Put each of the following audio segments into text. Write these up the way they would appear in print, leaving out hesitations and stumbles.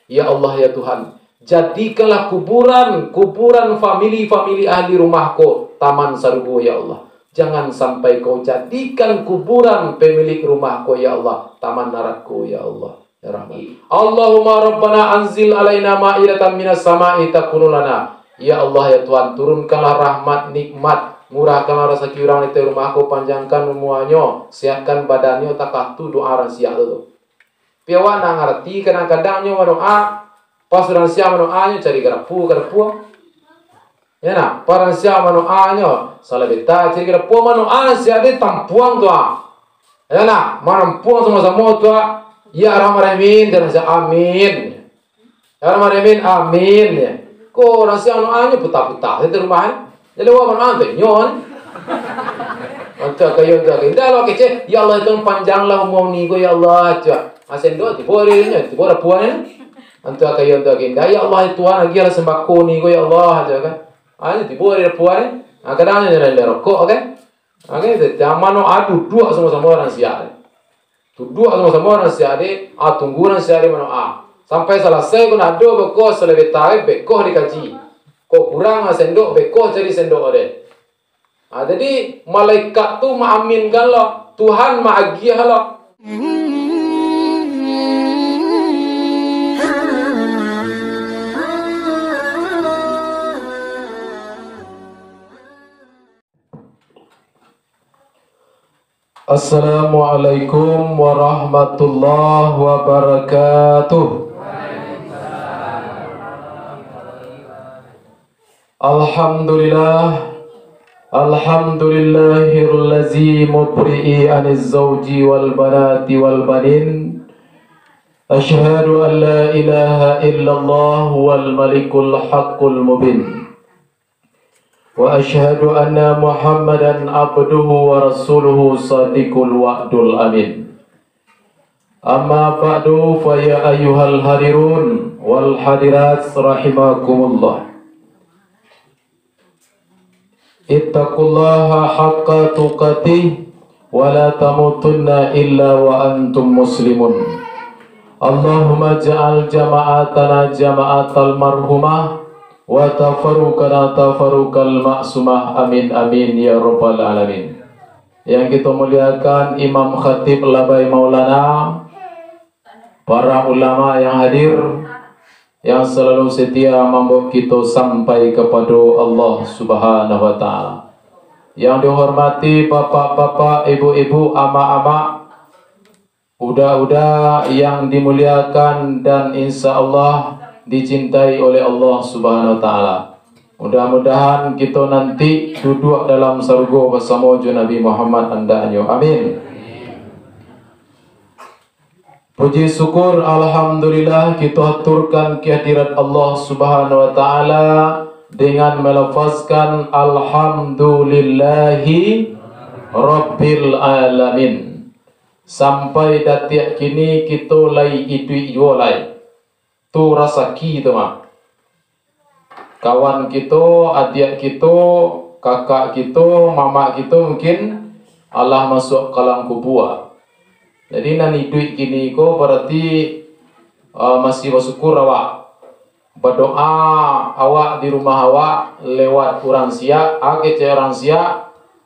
Ya Allah ya Tuhan, jadikanlah kuburan famili ahli rumahku taman surga ya Allah. Jangan sampai kau jadikan kuburan pemilik rumahku ya Allah taman neraka ya Allah. Ya Rahman. Allahumma rabbana anzil alaina ma'idatan minas sama'i takunu lana. Ya Allah ya Tuhan, turunkanlah rahmat nikmat, murahkanlah rezeki orang di rumahku, panjangkan umuannya, sehatkan badannya, takah tu doa ransiak tu. Piawa na ngerti kadang-kadangnya doa, pas ransiak doanya cari garapu. Ya na, pas ransiak doanya salah beta cari garapu doa siade tampuang tu. Ya na, manampuang sama-sama tu. Ya Rahman dan amin. Ya Rahman amin ya. Ko ransiak doanya putar-putar di rumah. Jadi wa man ante nyon. Anta kayo dah lo kece. Ya Allah itu panjanglah umur ni go ya Allah. Asendo diborinya, dibora puannya. Anta kayo dah ya Allah Tuhan lagi lah sembako ni go ya Allah aja kan. Aja dibori puannya. Kadang-kadang ada rokok kan. Oke, zaman adu dua sama-sama orang siap. Dua sama-sama orang siap de, tungguan siap de mana sampai selesai kau nak do beko selebih tahu beko dikaji. Kau kurang sendok beko cari sendok de. Jadi malaikat tu mengaminkan lo, Tuhan mengagiah lo. Assalamualaikum warahmatullahi wabarakatuh. Alhamdulillahillazi mubri'i aniz zawji wal banati wal banin. Asyhadu an la ilaha illallah wal malikul haqqul mubin. Wa asyhadu anna Muhammadan abduhu wa rasuluhu sadiqul wa'dul amin. Amma ba'du fa ya ayyuhal hadirun wal hadirat rahimakumullah. Ittaqullaha haqqa tuqatih wa la tamutunna illa wa antum muslimun. Allahumma ja'al jama'atana jama'atal marhumah wa tafarruqana tafarruqal ma'sumah, amin amin ya rabbal alamin. Yang kita muliakan Imam Khatib Labai Maulana, para ulama yang hadir, yang selalu setia membawa kita sampai kepada Allah Subhanahu wa taala. Yang dihormati bapak-bapak, ibu-ibu, ama-ama, uda-uda yang dimuliakan dan insyaallah dicintai oleh Allah Subhanahu wa taala. Mudah-mudahan kita nanti duduk dalam surga bersama Nabi Muhammad andanya. Amin. Puji syukur alhamdulillah kita aturkan kehadirat Allah Subhanahu wa taala dengan melafazkan alhamdulillahi rabbil alamin. Sampai detik kini kita lai itu jualai. Tu rasa kita mah. Kawan kita, adik kita, kakak kita, mama kita mungkin Allah masuk kalang kubur. Jadi nani duit kini ko berarti masih bersyukur awak. Berdoa awak di rumah awak lewat orang sia, orang sia.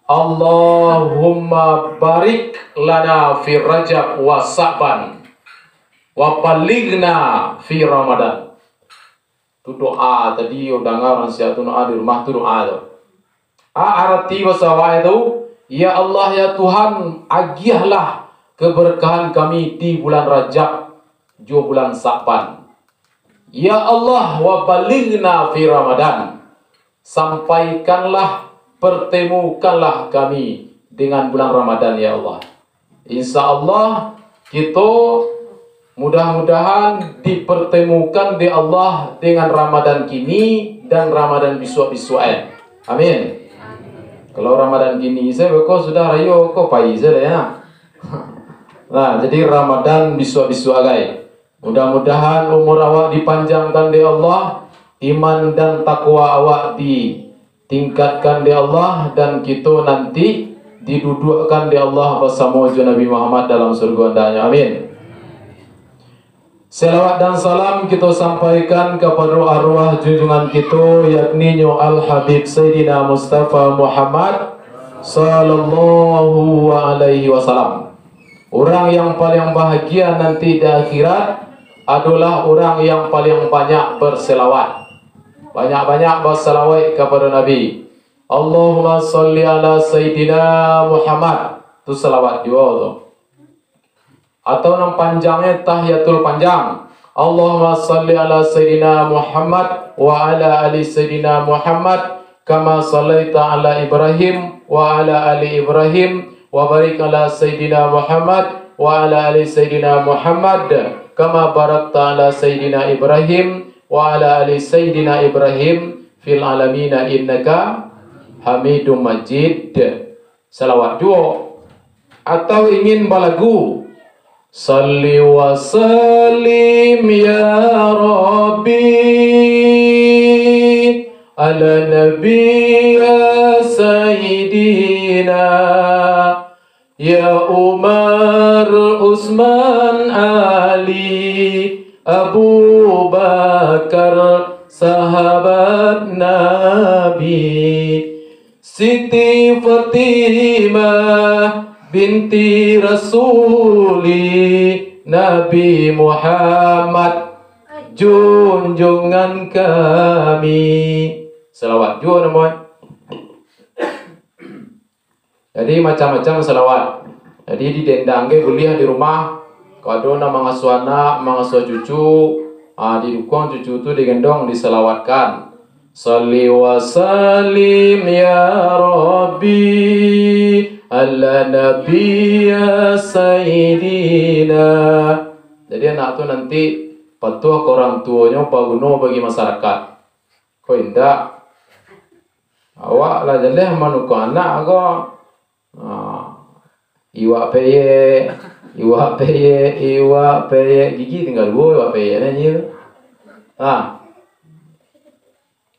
Allahumma barik lana fi Rajab wa Sa'ban wa balighna fi Ramadan. Tu doa tadi udah orang sia tu doa di rumah tu doa tu. Arti bahasa itu, ya Allah ya Tuhan, agiahlah keberkahan kami di bulan Rajab, juga bulan Sa'ban. Ya Allah wa balighna fi Ramadan. Sampaikanlah, pertemukanlah kami dengan bulan Ramadan ya Allah. Insyaallah kita mudah-mudahan dipertemukan di Allah dengan Ramadan kini dan Ramadan besok-besok. Amin. Kalau Ramadan kini saya kok sudah rayo kok pai saya ya. Nah, jadi Ramadan besok-besok agai. Mudah-mudahan umur awak dipanjangkan di Allah, iman dan takwa awak ditingkatkan di Allah, dan kita nanti didudukkan di Allah bersama Nabi Muhammad dalam surga andanya. Amin. Selawat dan salam kita sampaikan kepada arwah junjungan kita, yakni Nyo Al Habib Sayyidina Mustafa Muhammad Sallallahu Alaihi Wasallam. Orang yang paling bahagia nanti di akhirat adalah orang yang paling banyak berselawat. Banyak-banyak berselawat kepada Nabi. Allahumma salli ala Sayyidina Muhammad. Itu selawat juga tu. Atau yang panjangnya tahiyatul panjang. Allahumma salli ala Sayyidina Muhammad wa ala ali Sayyidina Muhammad kama sallaita ala Ibrahim wa ala ali Ibrahim wa barik ala Sayyidina Muhammad wa ala ali Sayyidina Muhammad kama barakta ala Sayyidina Ibrahim wa ala ali Sayyidina Ibrahim fil alamina innaka Hamidum Majid. Salawat dua. Atau ingin balagu, salli wa sallim ya Rabbi ala nabi ya Sayyidina ya Umar Usman Ali Abu Bakar sahabat Nabi Siti Fatimah binti Rasuli Nabi Muhammad junjungan kami. Selawat juga namanya. Jadi macam-macam selawat. Jadi di dendang ke kuliah di rumah, kalau ada mengasuh anak, mengasuh cucu, di dukung cucu itu digendong diselawatkan. Salli wa sallim ya Rabbi ala nabiyya sayyidina. Jadi anak tu nanti patuh ke orang tuanya paguno bagi masyarakat. Kau indah. Awak lah jeleh manuku anak kau. Iwak peye, iwak peye, iwak peye. Gigi tinggal dua iwak peye ni.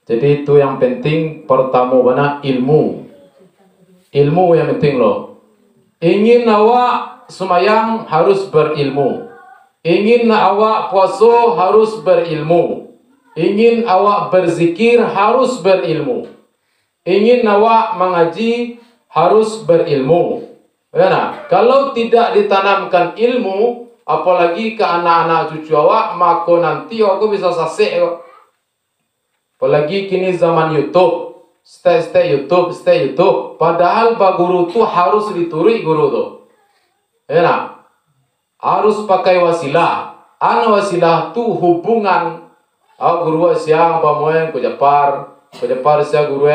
Jadi itu yang penting pertama mana ilmu. Ilmu yang penting loh. Ingin awak semayang harus berilmu. Ingin awak puasa harus berilmu. Ingin awak berzikir harus berilmu. Ingin awak mengaji harus berilmu. Nah, kalau tidak ditanamkan ilmu, apalagi ke anak-anak cucu awak, maka nanti aku bisa sasek. Apalagi kini zaman YouTube. Stay YouTube. Padahal pak guru tu harus diturui guru tu. Enak. Harus pakai wasilah. Wasilah tu hubungan. Guru siang pamoen ko Japar sia guru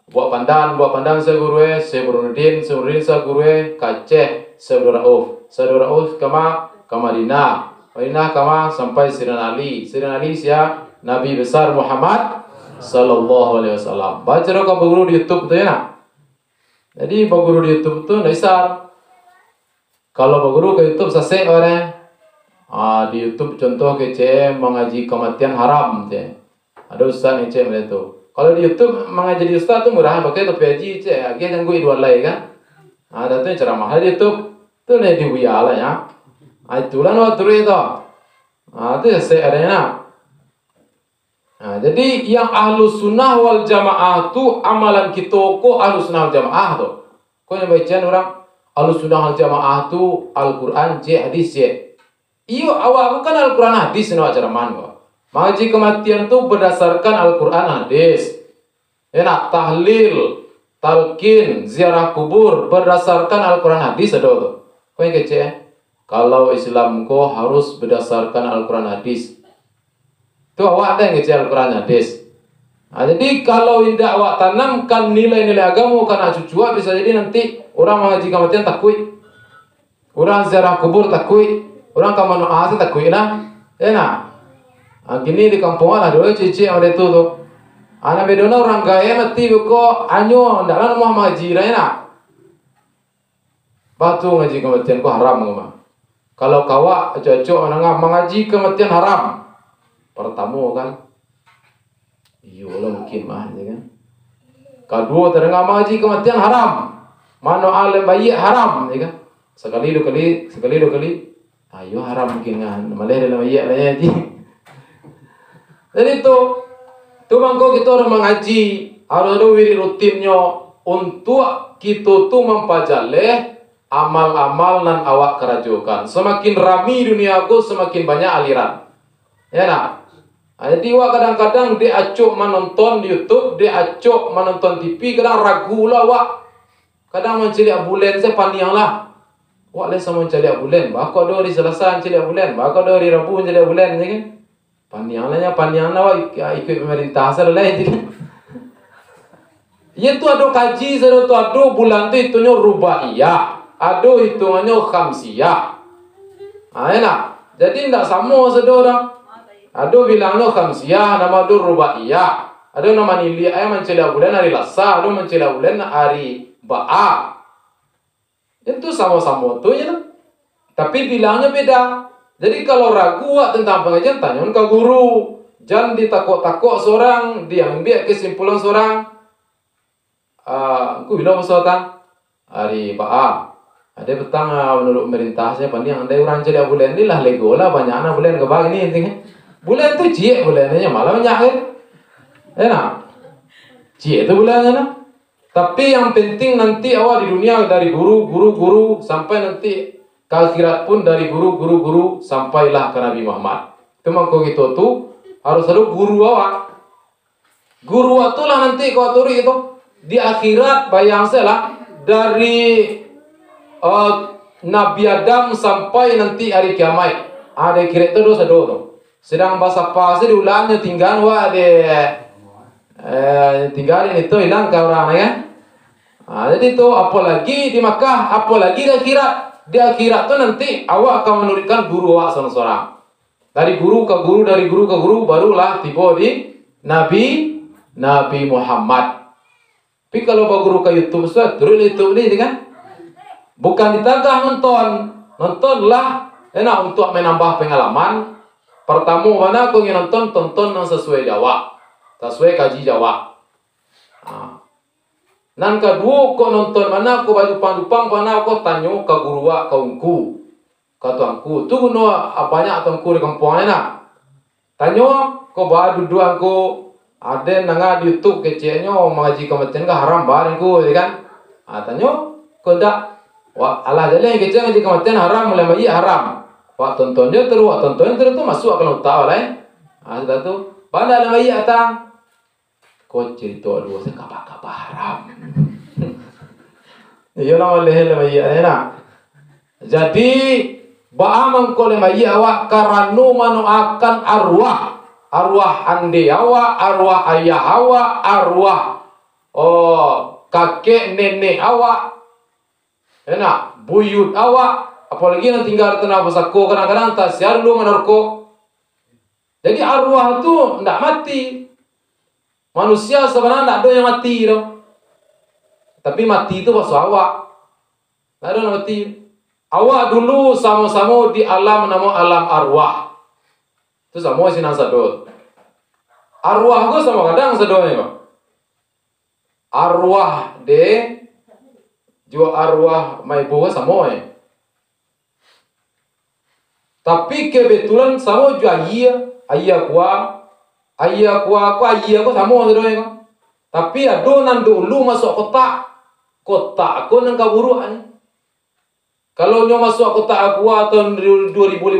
buat pandan sia guru sia Burudin sia guru Kaceh sia Rauf kama Madinah kama sampai Siran Ali sia Nabi besar Muhammad Sallallahu Alaihi Wasallam. Baca rokok guru di YouTube tu ya nak. Jadi guru di YouTube tu naisar. Kalau guru ke YouTube sasek orang. Di YouTube contoh ke mengaji kematian haram tu. Ada ustaz ni macam tu. Kalau di YouTube mengaji di ustaz tu murah pakai tu PJ agak ganggu idul lagi kan. Ada tu ceramah di YouTube tu ni dibuya lah ya. Itulah no turun itu. Tu sasek ada nak. Jadi yang ahlus sunnah wal jamaah tu amalan kita ko ahlus sunnah wal jamaah tu. Kau yang bacaan orang ahlus sunnah wal jamaah tu Al-Quran je hadis je. Iyo awak bukan Al-Quran hadis no acaraman ko. Mengaji kematian tu berdasarkan Al-Quran hadis. Enak tahlil, talqin, ziarah kubur berdasarkan Al-Quran hadis ada tu. Kau yang kece. Kalau Islam ko harus berdasarkan Al-Quran hadis. Tu awak ada yang ngecek Al-Quran hadis. Jadi kalau tidak awak tanamkan nilai-nilai agama karena cucu bisa jadi nanti orang mengaji kematian takui, orang ziarah kubur takui, orang kamano ahas takui lah. Enak. Gini di kampungan ada dua cici yang ada tu. Anak bedona orang kaya mati buko anyo ndak lah mau mengaji lah enak. Batu ngaji kematian ko haram ngomong. Kalau kawak cocok mengaji kematian haram. Pertama kan, iyalah mungkin mah, ya kan. Kedua terdengar mengaji kematian haram, mana alim bayi haram, ya kan. Sekali dua kali, Ayo haram mungkin kan, malah dalam ayat lah ji. Jadi tu mangko kita orang mengaji, harus ada wiri rutinnya untuk kita tu mempelajari amal-amal nan awak kerajukan. Semakin rami dunia aku, semakin banyak aliran. Ya nak. Jadi awak kadang-kadang dia acuk menonton di YouTube, dia acuk menonton TV, kadang ragu lah awak. Kadang mencari bulan saya panjang lah. Wak le sama mencari bulan. Bako ada hari Selasa mencari bulan. Bako ada hari Rabu mencari bulan, je kan? Panjang lah wak ikut pemerintah salah je kan? Ia tu ada kaji, tu ada bulan tu itunya rubaiyah, ada hitungannya khamsiyah. Enak. Jadi tidak sama sedorang. Ada bilangnya khamsiyah, nama ada rubaiyah. Ada nama nilai ayat mencari bulan hari Lasa, ada mencari bulan hari Ba'a. Itu sama-sama tu ya. Tapi bilangnya beda. Jadi kalau ragu tentang pengajian, tanya ke guru. Jangan ditakut-takut seorang, diambil kesimpulan seorang. Aku bilang sesuatu hari Ba'a. Ada petang menurut pemerintah saya pandang andai orang jadi bulan ni lah lego lah banyak anak bulan ke bang ini kan. Bulan tu cie bulannya malah banyak kan. Enak. Cie tu bulannya. Tapi yang penting nanti awak di dunia dari guru sampai nanti ke akhirat pun dari guru sampailah ke Nabi Muhammad. Itu mangko gitu tu harus ada guru awak. Guru awak tu lah nanti kau turi itu di akhirat bayang saya lah dari Nabi Adam sampai nanti hari kiamat. Ada kira itu dosa tu. Sedang bahasa pasir diulangnya tinggal wah ada tinggalin itu hilang ke orang ya. Jadi itu apalagi di Makkah, apalagi di akhirat. Di akhirat tu nanti awak akan menurunkan guru awak seorang-seorang. Dari guru ke guru, dari guru ke guru, barulah tiba di Nabi Muhammad. Tapi kalau bawa guru ke YouTube, turun YouTube ni kan? Bukan ditagah nontonlah enak untuk menambah pengalaman. Pertama mana aku ingin tonton yang sesuai Jawa, sesuai kaji Jawa. Nan kedua kau nonton mana kau baju pandupang mana kau tanya ke guru ke ungku, ke tuanku. Tu guna banyak tuanku di kampung nak. Tanya kau baju dua aku ada nanga di YouTube kecilnya mengaji kematian ke haram barang ku, kan? Tanya kau dak. Wah Allah jalan kecil ngaji kematian haram mulai mai haram. Wah tontonnya terus tu masuk kalau tahu lah. Sudah tu pada mai atang. Kau cerita dua saya kapal haram. Ia nama lehel mai nak. Jadi baamang kau mai awak karanu manu akan arwah ande awak, arwah ayah awak, arwah kakek nenek awak. Enak, buyut awak, apalagi yang tinggal di tanah besarku kadang-kadang tak siar lu menorko. Jadi arwah tu tidak mati. Manusia sebenarnya tidak ada yang mati dong. Tapi mati itu pasal awak. Tidak ada yang mati. Awak dulu sama-sama di alam nama alam arwah. Itu sama sinang sadot. Arwah ku sama kadang sadotnya. Arwah de juga arwah maibu sama Tapi kebetulan sama juga ayah kuah sama sadotnya. Tapi ada nan dulu masuk kotak aku nang kaburuan. Kalau nyo masuk kotak aku tahun 2015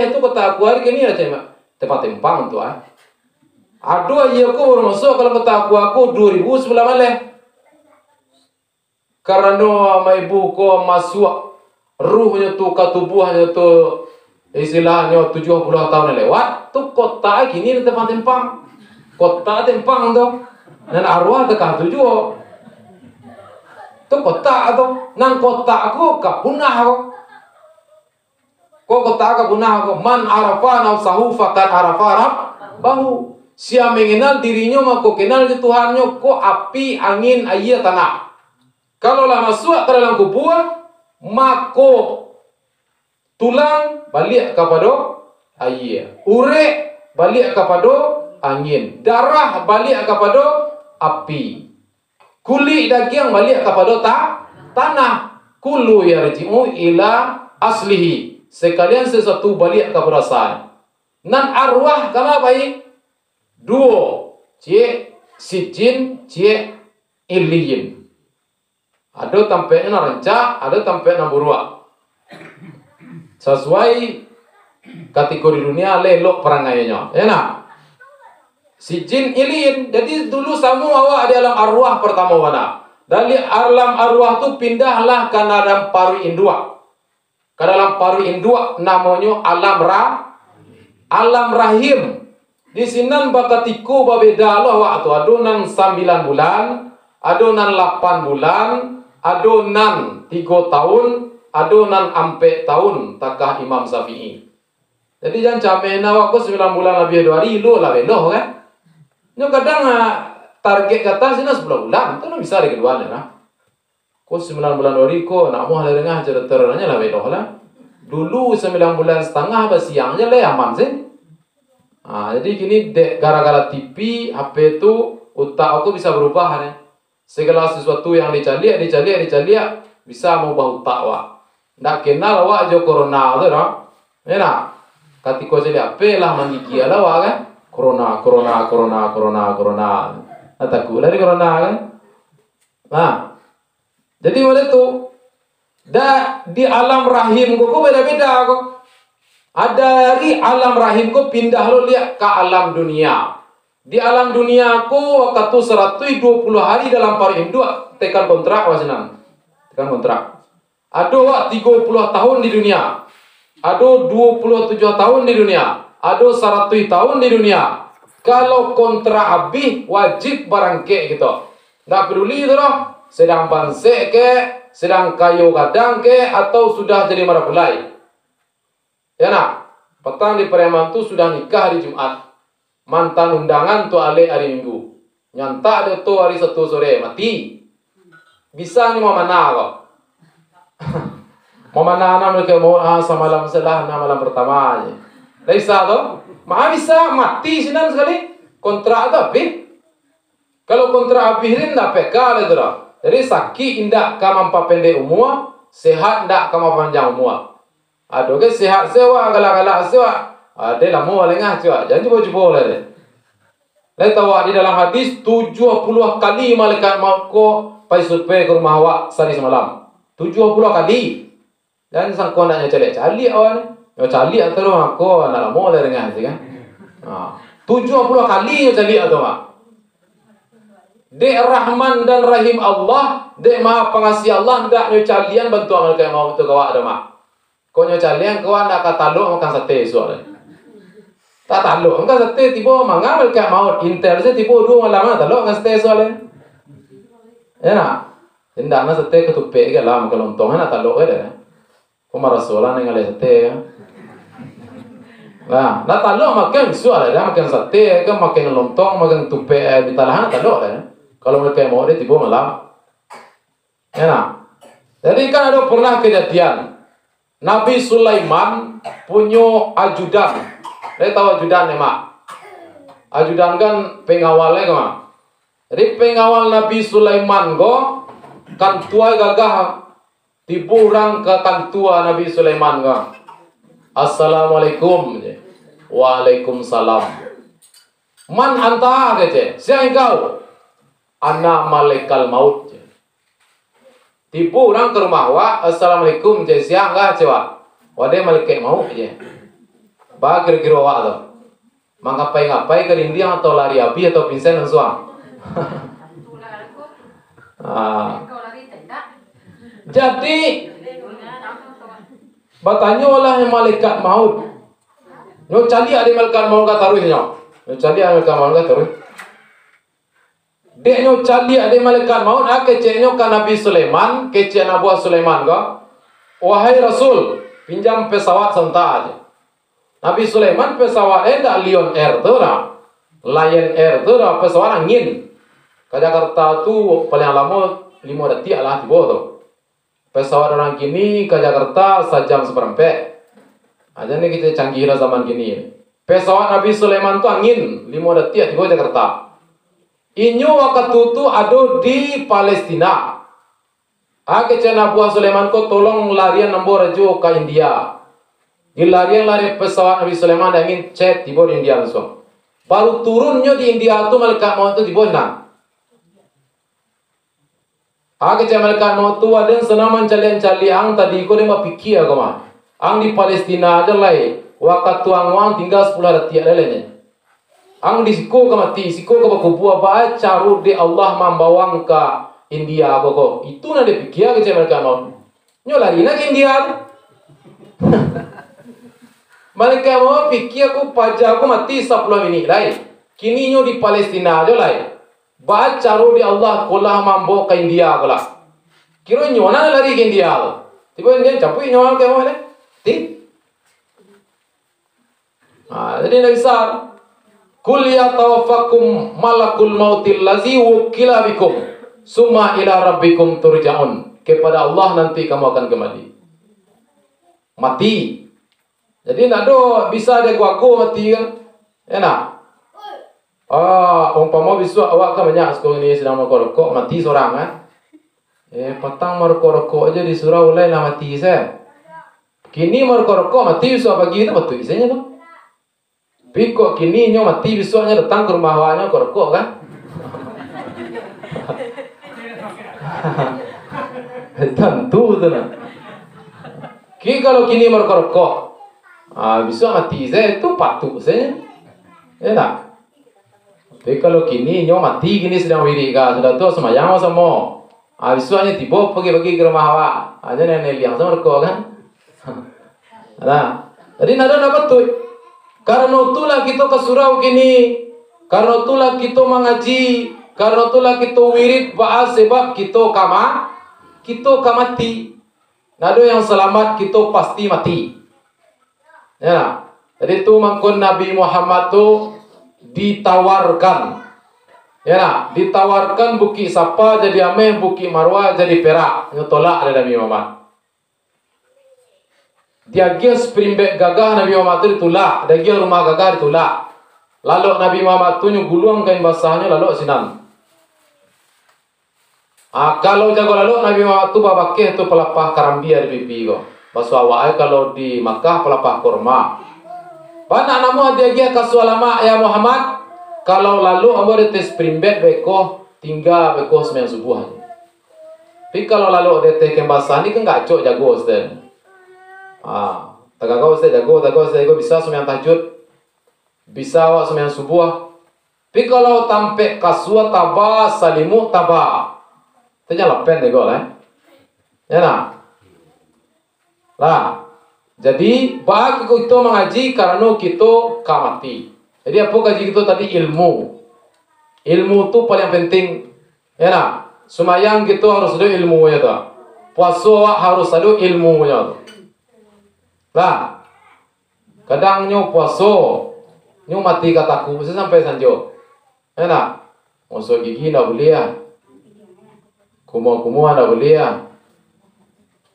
itu kotak aku hari kini aja tempat tempang tu Aduh ayah aku baru masuk kalau kotak aku 2011 malah. Karena ibu ko masuk ruhnya tu ke tubuhnya tu istilahnya 70 tahun lewat tu kota gini di tempat tempang. Kota tempang tu. Dan arwah dekat tu juga. Tu kota tu. Nan kota aku kapunah aku. Ko kota aku punah aku. Man arafa nafsahu faqad arafa rabbahu. Siapa mengenal dirinya maka kenal di Tuhannya. Ko api, angin, air, tanah. Kalau lah masuk ke dalam kubur, maka tulang balik kepada air, urek balik kepada angin, darah balik kepada api, kulit daging balik kepada tanah. Kullu yarji'u ila aslihi. sekalian sesuatu balik ke perasaan. Nan arwah kama baik duo, cie sijin, cie iliyin. Ada tampaknya ranca, ada tampaknya buruk. Sesuai kategori dunia lelok perangainya. Ya nak? Sijin iliyin. Jadi dulu samu awak di alam arwah pertama mana? Dari alam arwah tu pindahlah ke dalam paru indua. Ke dalam paru indua namanya alam rahim. Di sini bakatiku babeda Allah waktu adonan 9 bulan, adonan 8 bulan, adonan 3 tahun, adonan 4 tahun takah Imam Syafi'i. Jadi jangan camena waktu 9 bulan lebih 2 hari lu lah beloh kan. Nyo kadang target kata sini 10 bulan, itu bisa di keduanya nah. Kau 9 bulan 2 hari kau nak mau hari tengah cerita terananya lah beloh lah. Dulu 9 bulan setengah siangnya lah aman sih. Jadi gini gara-gara TV, HP itu otak aku bisa berubah nih. Segala sesuatu yang dicari bisa mengubah otak wak. Ndak kenal wak jo corona tu dah. Enak. Ketika jadi apa lah menggigi lah wak kan. Corona. Takut dari corona kan. Nah. Jadi waktu itu di alam rahim kok beda-beda kok. Ada dari alam rahimku pindah lo lihat ke alam dunia. Di alam dunia aku waktu 120 hari dalam paru induk tekan kontrak wasinan. Tekan kontrak. Ada wak 30 tahun di dunia. Ada 27 tahun di dunia. Ada 100 tahun di dunia. Kalau kontrak habis wajib barangke gitu. Nggak peduli itu loh. Sedang bansek ke, sedang kayu kadang ke, atau sudah jadi marapulai. Ya nak, petang di Pariaman tu sudah nikah hari Jumat. Mantan undangan tu alik hari Minggu. Nyanta ada tu hari Sabtu sore mati. Bisa ni mau mana kok? Mau mana mereka mau semalam selah malam pertama aja. Bisa tu? Mah bisa mati sinan sekali. Kontrak tu habis. Kalau kontrak habis ni ndak PK itu dah. Jadi sakit indak kamampa pendek umur, sehat ndak kamampa panjang umur. Aduh ke sehat sewa galak-galak sewa. Ada lama lengah sewa. Jangan cuba-cuba lah deh. Lai tahu di dalam hadis 70 kali malaikat maut ko pai survei ke rumah awak sehari semalam. 70 kali. Dan sang ko nak cali awan. Yo cali atau rumah ko nak lama lah lengah sih kan. 70 kali yo cali atau mak. Dek Rahman dan Rahim Allah, dek Maha Pengasih Allah ndak yo calian bantu malaikat maut tu kawak ada mak. Kau nyoca liang kau anda kata lu makan sate soalnya. Tak tahu, makan sate tiba mangal ke maut inter je tiba 2 malam tak tahu makan sate soalnya. Ya nak, tindak na sate ketupe ke lah makan lontong na tak tahu ke. Kau marah soalan yang ada sate. Nah, tak tahu makan soalnya makan sate, kan makan lontong, makan tupe di talahan tak tahu kan. Kalau mereka mau dia tiba malam. Ya nak. Jadi kan ada pernah kejadian. Nabi Sulaiman punya ajudan. Saya tahu ajudan ya mak. Ajudan kan pengawalnya kan mak. Jadi pengawal Nabi Sulaiman go kan tua gagah tipu orang ke kan tua Nabi Sulaiman go. Assalamualaikum. Waalaikumsalam. Man anta kece. Siapa engkau? Ana malaikat maut. Tipu orang ke rumah wa, assalamualaikum, je siang enggak cewa. Wade malaikat mau je. Ba kira-kira wa tu. Manggapai ke dinding atau lari api atau pingsan dan suang. Jadi bertanya oleh malaikat maut. Nyo cali ada malaikat maut kata taruhnya. Nyo cali ada malaikat maut kata taruh. Dek nyo cali ada malaikat maut kece nyo kan Nabi Sulaiman, kece Nabi Sulaiman go. Wahai Rasul, pinjam pesawat sebentar aja. Nabi Sulaiman pesawat dah Lion Air tu lah. Lion Air tu lah pesawat angin. Ke Jakarta tu paling lama 5 detik lah tiba tu. Pesawat orang kini ke Jakarta 1 jam seperempat. Aja ni kita canggih lah zaman kini. Pesawat Nabi Sulaiman tu angin 5 detik tiba Jakarta. Inyo waktu tu ada di Palestina. Kece Nabi Sulaiman ko tolong larian nombor rajo ke India. Di lari pesawat Nabi Sulaiman ingin chat di bawah India langsung. Baru turunnya di India tu malaikat maut tu di bawah nang. Aga cak malaikat maut tu ada senaman calian ang tadi ko dia pikir aku mah. Ang di Palestina aja lai. Wakat tuang wang tinggal 10 hari lelenya. Ang di siko ka mati, siko ka bakubua ba caru di Allah membawang ka India koko. Itu na de pikir ke mereka mau. Nyo lari na ke India. Mereka mau pikir aku pajak aku mati 10 minit lai. Kini nyo di Palestina aja lai. Ba caru di Allah kolah mambo ke India kolah. Kiro nyo na lari ke India. Tiba dia capui nyo ke mana? Ti. Jadi Nabi Sar Kul yatawaffakum malakul mautil lazi wukila bikum summa ila rabbikum turja'un. Kepada Allah nanti kamu akan kembali. Mati. Jadi nak do bisa dia aku mati kan? Enak. Umpama bisu awak kan banyak sekolah ini sedang merokok mati seorang kan? Petang merokok aja disuruh ulai lah mati saya. Kini merokok mati bisu pagi itu betul isinya tu. Piko kini nyo mati besoknya datang ke rumah awaknya korokok kan? Tentu tu nah. Kalau kini merokok, besok mati saya itu patut saya, ya tak? Tapi kalau kini nyo mati kini sedang wirika sudah tu semayang sama, besoknya tiba pergi ke rumah awak, aja nenek liang sama merokok kan? Nah, jadi nada apa tu? Karena itulah kita ke surau kini. Karena itulah kita mengaji. Karena itulah kita wirid bahas sebab kita mati. Nado yang selamat kita pasti mati. Ya. Jadi itu mangkon Nabi Muhammad tu ditawarkan. Ya, ditawarkan buki sapa jadi ame, buki marwah jadi perak. Nyotolak ada Nabi Muhammad. Dia primbek gagah Nabi Muhammad itu ditolak. Dia rumah gagah ditolak. Lalu Nabi Muhammad itu nyuguluang kain basahnya lalu sinan. Kalau jago lalu Nabi Muhammad itu babakeh itu pelapah karambia di pipi ko. Basuh awak kalau di Makkah pelapah kurma. Banyak namu dia kasualama ya Muhammad. Kalau lalu ambo detes primbek beko tinggal beko sembilan subuh aja. Tapi kalau lalu detes kain basah ni kan gak cok jago Ustaz. Tagagaw saya jago bisa sembahyang tahajud, bisa awak sembahyang subuh. Tapi kalau tampe kasua taba salimu taba, ternyata lepen dego lah. Ya nak. Lah. Jadi bagi kita mengaji karena kita kamati. Jadi apa kaji kita tadi ilmu. Ilmu tu paling penting. Ya nak. Sembahyang kita harus ada ilmunya tu. Puasa harus ada ilmunya tu. Lah, kadang nyo puaso, nyo mati kataku, bisa sampai sanjo. Enak, musuh gigi nak boleh ya, kumau nak boleh ya.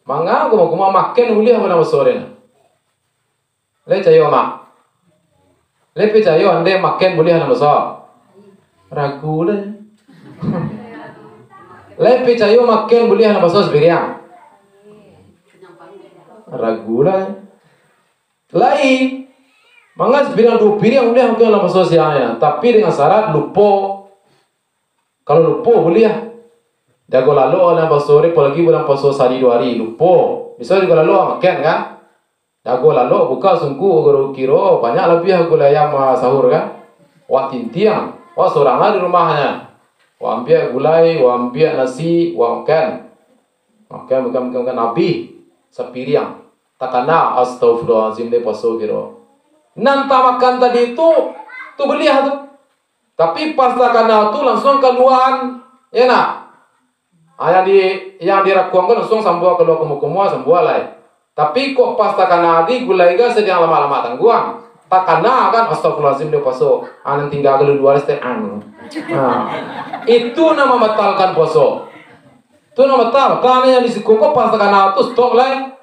Mangga kumau makan boleh apa nama sore na? Le cayo mak, le pe cayo ande makan boleh nama sore. Ragu le, le pe cayo makan boleh nama sore seberiang. Ragu le. Lain, mangas bilang 2 piring boleh untuk dalam sosialnya, tapi dengan syarat lupa. Kalau lupa boleh ya. Jago lalu dalam sore, apalagi bulan puasa sehari 2 hari lupa. Bisa juga lalu makan kan? Jago lalu buka sungguh guru kiro banyak lebih aku layam sahur kan? Wah tintiang, wah seorang di rumahnya. Wah ambil gulai, wah ambil nasi, wah makan bukan nabi sepiriang. Takana astagfirullahaladzim de paso kiro. Nanta makan tadi itu beli tu. Tapi pas takana tu langsung keluar, ya nak. Yang dirakuang kan langsung sambuah keluar kumua sambuah lai. Tapi kok pas takana di gulai ga sedang lama-lama tangguang. Takana kan astagfirullahaladzim de paso. Anan tinggal keluar setengah. Itu nama batalkan poso. Itu nama batal. Karena yang disikoko pas takana tu stop lai.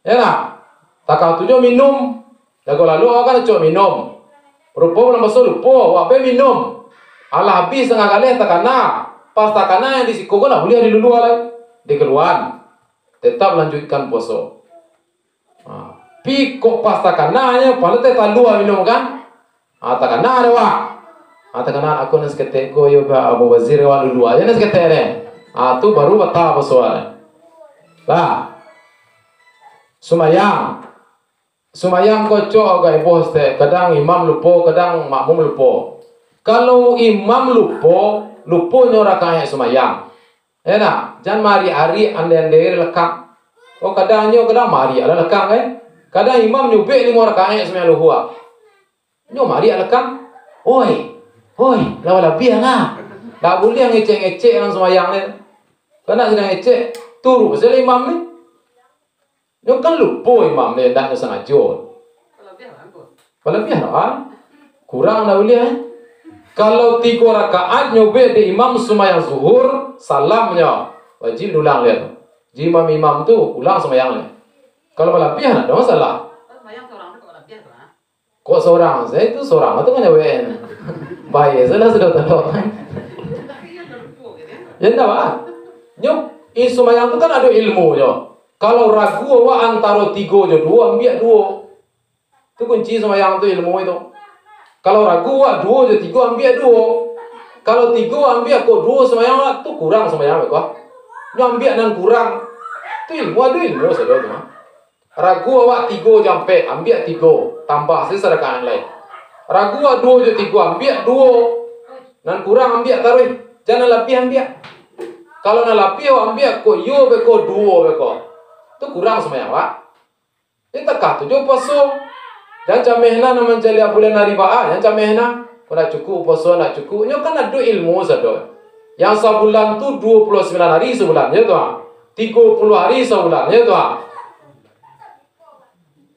Ya nak, takau tujuh minum, jago lalu akan cok minum. Rupa belum masuk lupa, wape minum. Alah habis tengah kali takana, pas takana yang disikoko nak boleh di dulu alai, di keluar. Tetap lanjutkan puasa. Pi kok pas takananya, pada teh talua minum kan? Takana ada wa. Takana aku nas kete ko yo ba Abu Wazir wa dulu aja nas kete ne. Tu baru bata soal. Lah. Sumayang kocok agak bos teh. Kadang imam lupo, kadang makmum lupo. Kalau imam lupo nyora kaya sumayang. Enak, jangan mari-ari ande-ande lekang. Kadang mari ada lekang Kadang imam nyubik 5 rakaat semayang luhua. Nyo mari lekang. Oi, lawa biang tak boleh ngecek-ngecek orang semayang ni. Karena sedang ngecek, turu pasal imam ni. Nyo kan lupa imam ni, tak sengaja. Kalau biar kurang dah boleh Kalau 3 rakaat nyobek di imam semayang zuhur, salamnya wajib ulang dia. Jadi imam tu ulang semayang ni. Kalau lebih ada masalah. Kok seorang? Saya itu seorang itu kan nyawain. Baik, sudah tahu. Ya tak apa. Nyok, semayang itu kan ada ilmunya. Kalau ragu antara 3 je 2, ambil 2. Itu kunci semayang itu ilmu itu. Kalau ragu 2 je 3, ambil 2. Kalau 3 ambil kok 2 semayang itu kurang semayang kok. Nyok ambil dan kurang. Itu ilmu saja tu. Ragu 3 sampai ambil 3 tambah seserkan lain. Ragu 2 je 3 ambil 2 dan kurang ambil taruh. Jangan lebih ambil. Kalau nak lebih ambil ko yo beko 2 beko. Tu kurang semayang Pak. Kita kah 7 paso. Dan camehna nak mencari bulan hari ba. Yang camehna ko nak cukup paso nak cukup. Nyo kan ada ilmu saja. Yang sebulan tu 29 hari sebulan ya tu. 30 hari sebulan ya tu.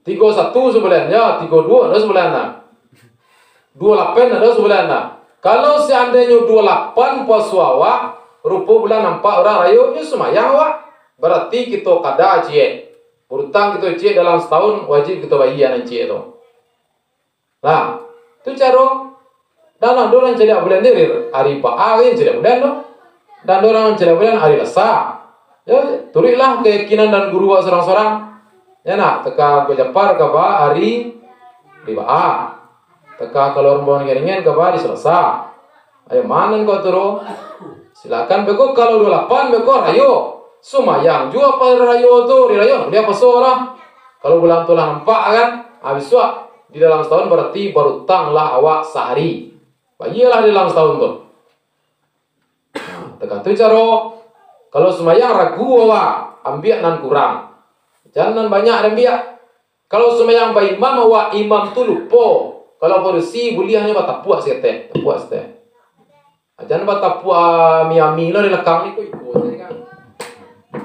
31 sebulannya, 32 ada sebulan 28 ada sebulan Kalau seandainya 28 puasa awak, rupa bulan 4 orang rayu, ni semayang awak. Berarti kita kada cie. Hutang kita cie dalam setahun, wajib kita bayar nan cie tu. Nah, tu cara. Dan orang cedak bulan ni hari hari cedak bulan tu. Dan orang cedak bulan hari Selasa. Ya, turilah keyakinan dan guru seorang-seorang. Ya nak, teka ko japar ka ba hari riba. Teka kalau rombongan keringan ka ba di Selasa. Ayo manan ko turu. Silakan beko kalau 28 beko rayo. Sumayang jua pa rayo tu, rayo dia apa sora. Kalau bulan tulah nampak kan, habis suak di dalam setahun berarti baru tanglah awak sehari. Bagilah di dalam setahun tu. Teka tu cara. Kalau sumayang ragu awak, ambil nan kurang. Jangan banyak dan biak. Kalau semayang ba imam imam tu lupa. Kalau bersih buliahnya ba tapuak sete, Jangan ba tapuak miami lah di lekang ni ko ikut kan.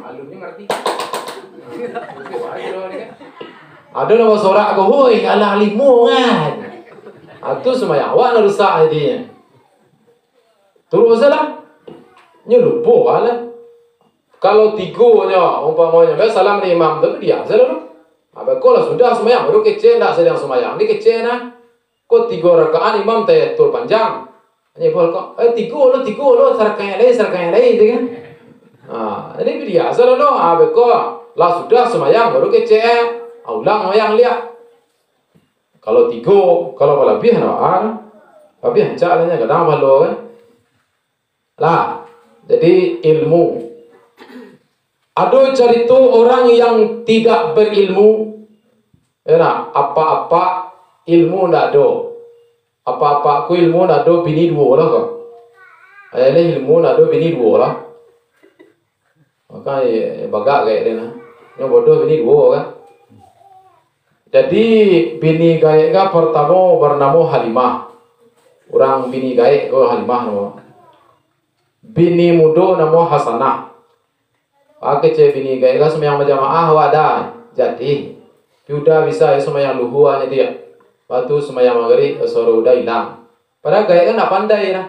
Alumni ngerti. Ada nama sorak ko, "Hoi, alah limo kan." Atu semayang awak nak rusak hatinya. Terus salah. Nya lupa lah. Kalau 3-nya umpamanya salam ni imam tu dia salah. Kalau sudah semayang baru kecil tak sedang semayang. Ni kecil nah. Kau 3 rakaat imam tur panjang. Ni bol kau 3 lo sarkan lagi tu kan. Ini dia salah lo. Lah sudah semayang baru kecil. Ulang semayang lihat. Kalau 3, kalau lebih lebih caranya kadang malu kan. Lah, jadi ilmu. Ada cerita orang yang tidak berilmu, apa-apa ilmu ndak ada. Apa-apa ku ilmu ndak ada bini 2 lah kok. Ayah ilmu ndak ada bini 2 lah. Maka bagak kayak dia yang bodoh bini 2 kan. Jadi bini gaek ka pertama bernama Halimah. Orang bini gaek ko Halimah nama. Bini muda nama Hasanah. Kecil bini gaek ka semayang berjamaah ada. Jadi sudah bisa semayang luhu hanya dia. Batu semayang maghrib sore udah hilang. Padahal gaek kan tak pandai lah.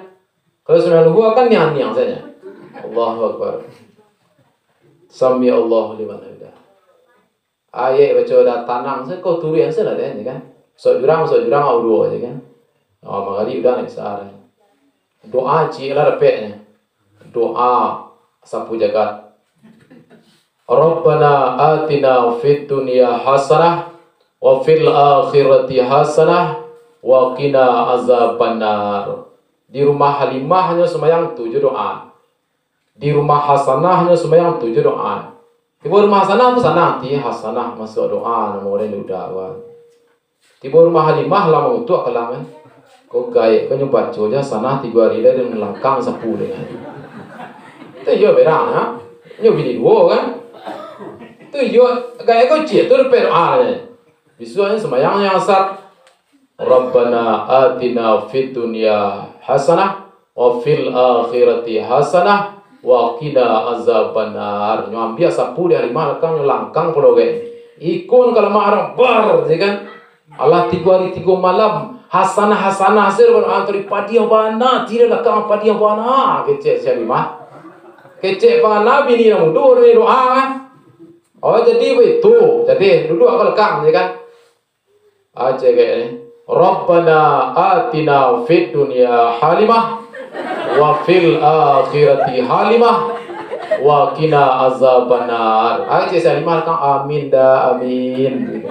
Kalau semayang luhu kan niang-niang saja. Allahu Akbar. Sami Allah liman hamidah. Ayat baca dah tanang saya kau turu yang salah deh kan. So jurang audio aja kan. Maghrib udah naik sehari. Doa cila repeknya. Doa sapu jagat. Rabbana atina fid dunya hasanah wa fil akhirati hasanah wa qina azabannar. Di rumah Halimah hanya sembahyang 7 doa. Di rumah Hasanah hanya sembahyang 7 doa. Tiba rumah Hasanah tu sana ti Hasanah masuk doa nama orang udah wan. Tiba rumah Halimah lama utuh kalangan. Kau gaya kau nyoba baca sana 3 hari dah dengan langkang 10 dengan. Tu yo berang ha. Nyo bini dua kan. Tu yo gaya kau cik tu doa ni. Bisuanya sembahyang yang asar. Rabbana atina fid dunya hasanah wa fil akhirati hasanah wa qina azabannar. Nyo ambia 10 hari malakang nyo langkang pulau ge. Ikon kalau marang bar kan. Allah 3 hari 3 malam hasanah hasil antri padi bana tidak lakang padi bana kecek siapa mah. Kecek bana bini namu dur ni doa kan. Oh jadi begitu. Jadi duduk apa lekang kan. Aja kayak ni. Rabbana atina fid dunya halimah wa fil akhirati halimah wa qina azabannar. Aja saya lima kan amin dah amin.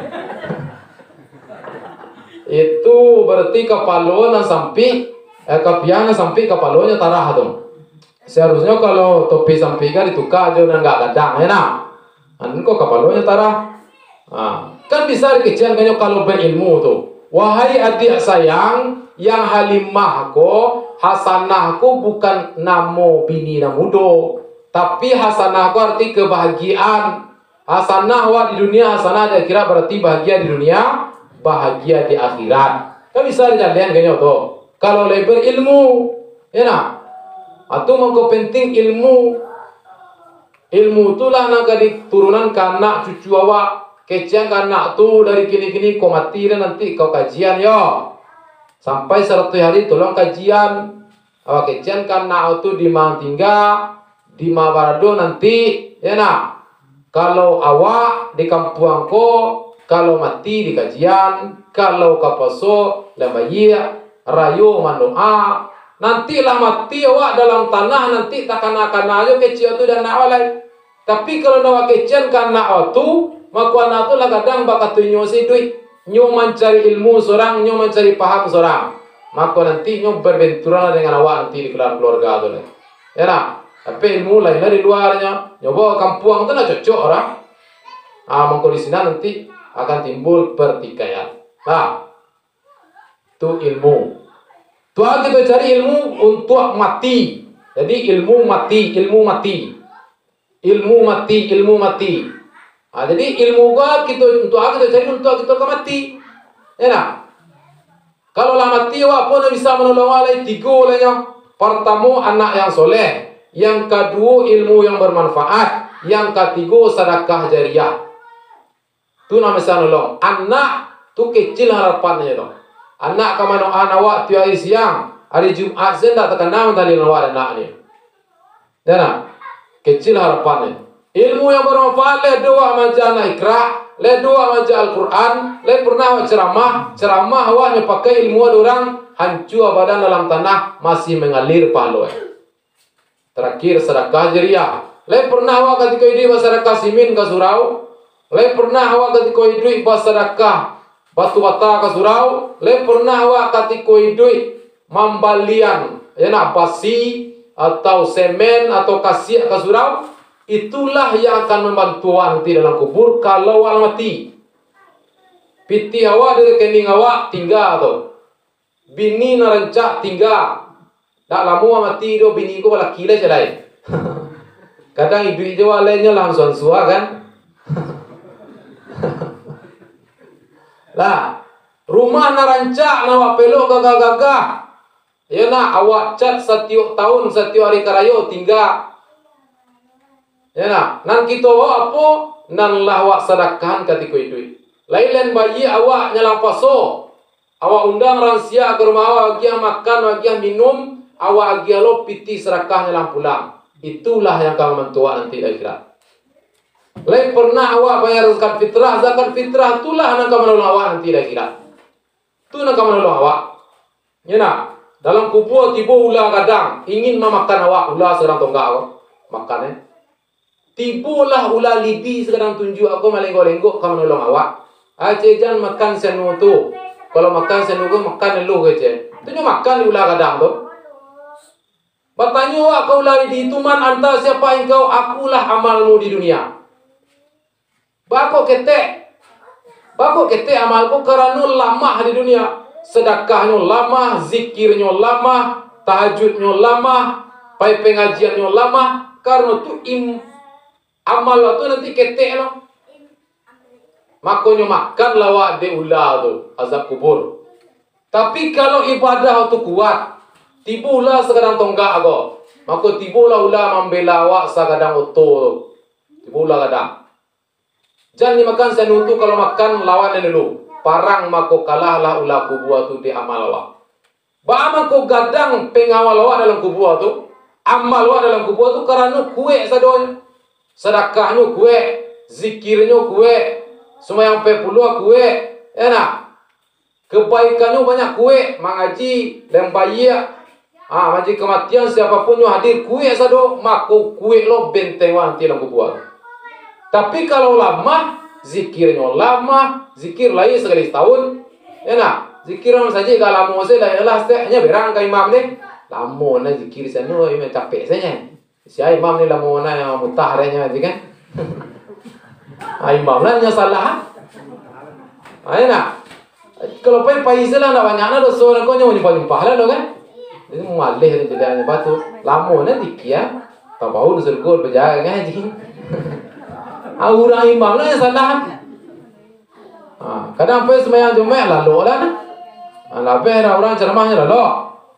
Itu berarti kepalanya sampai kapiana sampai kepalanya tarah tu. Seharusnya kalau topi sampai kan ditukar aja dan enggak gadang ya nak. Kok kepalanya tarah. Kan bisa dikecil kan kalau berilmu tu. Wahai adik sayang, yang Halimahku, hasanahku bukan namo bini namudo, tapi hasanahku arti kebahagiaan. Hasanah wa di dunia, hasanah di akhirat berarti bahagia di dunia, bahagia di akhirat. Kan bisa dijadikan kayaknya tuh. Kalau lebar ilmu, ya nak. Atau mengko penting ilmu. Ilmu itulah nak diturunan kanak cucu awak. Kecian kanak tu dari kini-kini kau mati dan nanti kau kajian yo. Sampai 100 hari tolong kajian. Awak kecian kanak tu di mang tinggal di Mabarado nanti ya nak. Kalau awak di kampung ko kalau mati di kajian, kalau kapaso lambai rayo mandoa. Nantilah mati awak dalam tanah nanti tak kena aja kecil tu dan nak walai. Tapi kalau awak kecian kanak tu maka anak tu lah kadang bakat tu nyo si duit, nyo mencari ilmu seorang, nyo mencari paham seorang. Maka nanti nyo berbenturan dengan awak nanti di keluarga tu lah. Ya nak? Tapi ilmu lain lah di luarnya. Nyo bawa kampung tu nak cocok orang. Maka di sini nanti akan timbul pertikaian. Tu ilmu. Tuhan kita cari ilmu untuk mati. Jadi ilmu mati. Jadi ilmu kita untuk kita cari untuk kita mati. Ya nak? Kalau lah mati awak pun bisa menolong alai 3 lahnya. Pertama anak yang soleh, yang kedua ilmu yang bermanfaat, yang ketiga sedekah jariah. Tu nama bisa nolong. Anak tu kecil harapannya tu. Anak kamano awak tu hari siang, hari Jumat sendak terkenal tadi awak anak ni. Ya nak? Kecil harapannya. Ilmu yang bermanfaat le doa maja anak ikra, le doa maja Al-Quran, le pernah ceramah awaknya pakai ilmu orang hancur badan dalam tanah masih mengalir pahala. Terakhir sedekah jariah. Le pernah awak ketika hidup sedekah simin ke surau, le pernah awak ketika hidup sedekah batu bata ke surau, le pernah awak ketika hidup mambalian ya nak basi atau semen atau kasih ke surau. Itulah yang akan membantu nanti dalam kubur kalau awak mati. Piti awak dari rekening awak tinggal tu. Bini narencak tinggal. Tak lama mati do bini ko bala kila celai. Kadang ibu itu lainnya langsung suah kan. Lah, rumah narancak nawa pelok gagah-gagah. Ya nak awak cat setiap tahun setiap hari karayo tinggal. Ya nak, nan kita apa? Nan lah awak sedekahkan ketika itu. Lain bayi awak nyalang paso. Awak undang ransia ke rumah awak bagi makan, bagi minum, awak bagi lo piti sedekah nyalang pulang. Itulah yang akan membantu nanti akhirat. Lain pernah awak bayar zakat fitrah itulah yang akan menolong awak nanti akhirat. Itu yang akan menolong awak. Ya nak, dalam kubur tiba ular kadang ingin memakan awak, ular serang tonggak awak makan. Tibulah ular libi sekarang tunjuk aku malenggok-lenggok kamu menolong awak. Aje jan makan senu tu. Kalau makan senu ko makan lu aje. Tu nyo makan di ulah kadang tu. Bertanya wak kau lari di ituman anta siapa engkau, akulah amalmu di dunia. Bakok ketek amalku kerana lama di dunia. Sedekahnya lama, zikirnya lama, tahajudnya lama, pai pengajiannya lama. Karena tu amal tu nanti ketek lo. Makanya makan lawak de ulah tu azab kubur. Tapi kalau ibadah tu kuat, tibulah sekadang tonggak aku. Maka tibulah ulah membela awak sekadang oto. Tibulah kadang. Jangan dimakan senutu kalau makan lawan dulu. Parang mako kalahlah ulah kubur tu di amal awak. Ba mako gadang pengawal awak dalam kubur tu. Amal awak dalam kubur tu kerana kue sadonya. Sedekahnya kue, zikirnya kue, sembahyang 40 kue, enak. Kebaikannya banyak kue, mengaji, lembaya. Mengaji kematian siapapun yang hadir kue sado, mako kue lo benteng nanti dalam kubur. Tapi kalau lama, zikirnya lama, zikir lagi sekali setahun, enak. Zikir orang saja kalau lama saya lah hanya berang ke imam ni, lama na zikir sana, imam capek saja. Si imam ni lama na yang mutah renya kan? Imam lah yang salah. Enak. Kalau pai salah nak banyak na dosa nak kau nyumpah lah lo kan? Jadi mualih ni jadi batu, lama na zikir ya, tak bau surga berjaga kan jadi. Orang imam lah yang salah. Kadang apa sembahyang Jumaat lalu lah. Lebih orang ceramahnya lalu.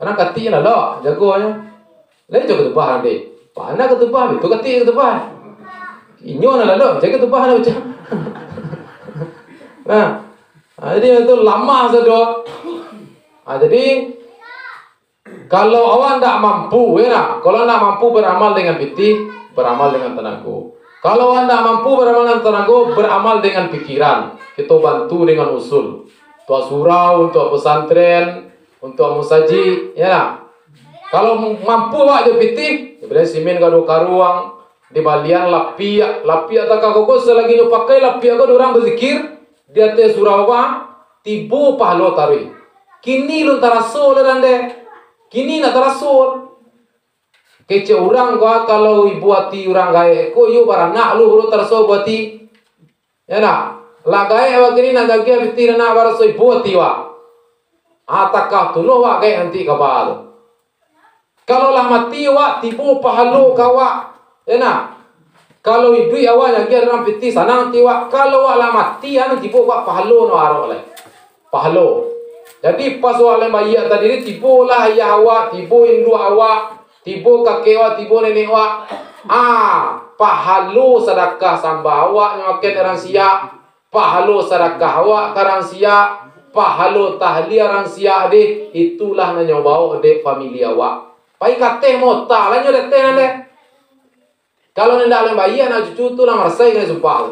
Kadang katiknya lalu. Jagonya. Lain jaga tebah nanti. Mana ke tebah? Itu katik ke tebah. Inyo na lalu. Jaga tebah lah macam. Jadi itu lama saja. Jadi kalau awak tak mampu, ya, kalau tak mampu beramal dengan piti, beramal dengan tenaga. Kalau anda mampu beramal dengan tenaga, beramal dengan pikiran. Kita bantu dengan usul. Untuk surau, untuk pesantren, untuk musaji, ya. Kalau mampu awak je piti, diberi simen kado karuang, di balian lapia tak kau selagi nyo pakai lapia kau orang berzikir, dia te surau ba, tibu pahlo tarui. Kini lu tarasul rande, kini nak tarasul. Kece orang gua kalau ibu hati orang gaya, ko yo baranak lu huru terso buati, ya nak, lah gaya awak kini nak jaga bitir nak baraso ibu hati wa, takah tu lo wa gaya nanti kabal. Kalau lah mati wa tibu pahalo kawa, ya nak, kalau ibu awak jaga dalam bitir sana nanti wa, kalau wa lah mati anu tibu wa pahalo no arok leh, pahalo. Jadi pas wa leh bayi tadi ni tibu lah ayah awak, tibu indu awak. Tibo kakek wa, tibo nenek wa. Pahalo sedekah sambah awak nyaken orang sia. Pahalo sedekah awak karang sia. Pahalo tahlil orang sia de. Itulah nanyo bau de famili awak. Pai kate mota lah nyo de nande. Kalau nenda alem bayi anak cucu tu lah marsai kena sumpah.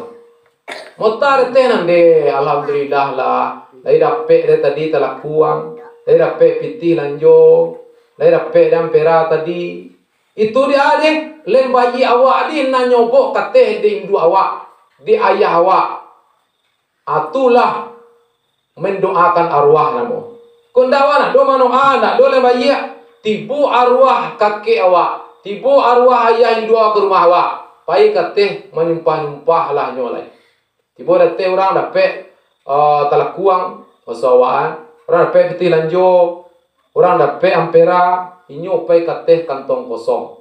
Mota de nande. Alhamdulillah lah. Lai dapet de tadi telah kuang. Lai dapet piti lanjo. Lai dapat dan pera tadi. Itu dia deh. Lain bayi awak di na nyobok kateh di indu awak. Di ayah awak. Itulah mendoakan arwah namu. Kondawana do mano anak do lain bayi. Tibu arwah kakek awak. Tibu arwah ayah indu awak ke rumah awak. Pai kateh menyumpah-nyumpah lah nyolai. Tibu dateh orang dapat talakuang wasawaan. Orang dapat peti lanjo. Orang dapat ampera, inyo pai kateh kantong kosong.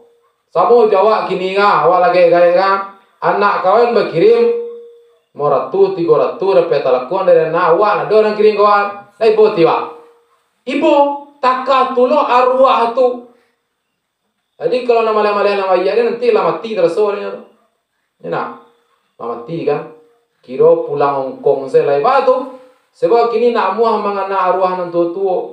Samo Jawa kini awak lagi gaya anak kawan berkirim 200 300 dapat talakuan dari awak ada orang kirim kawan. Lai ibu tiwa. Ibu takah tulo arwah tu. Jadi kalau nama iya nanti lah mati tersornya. Ya nak. Mati kan. Kiro pulang Hongkong selai batu. Sebab kini nak muah mangana arwah nan tua.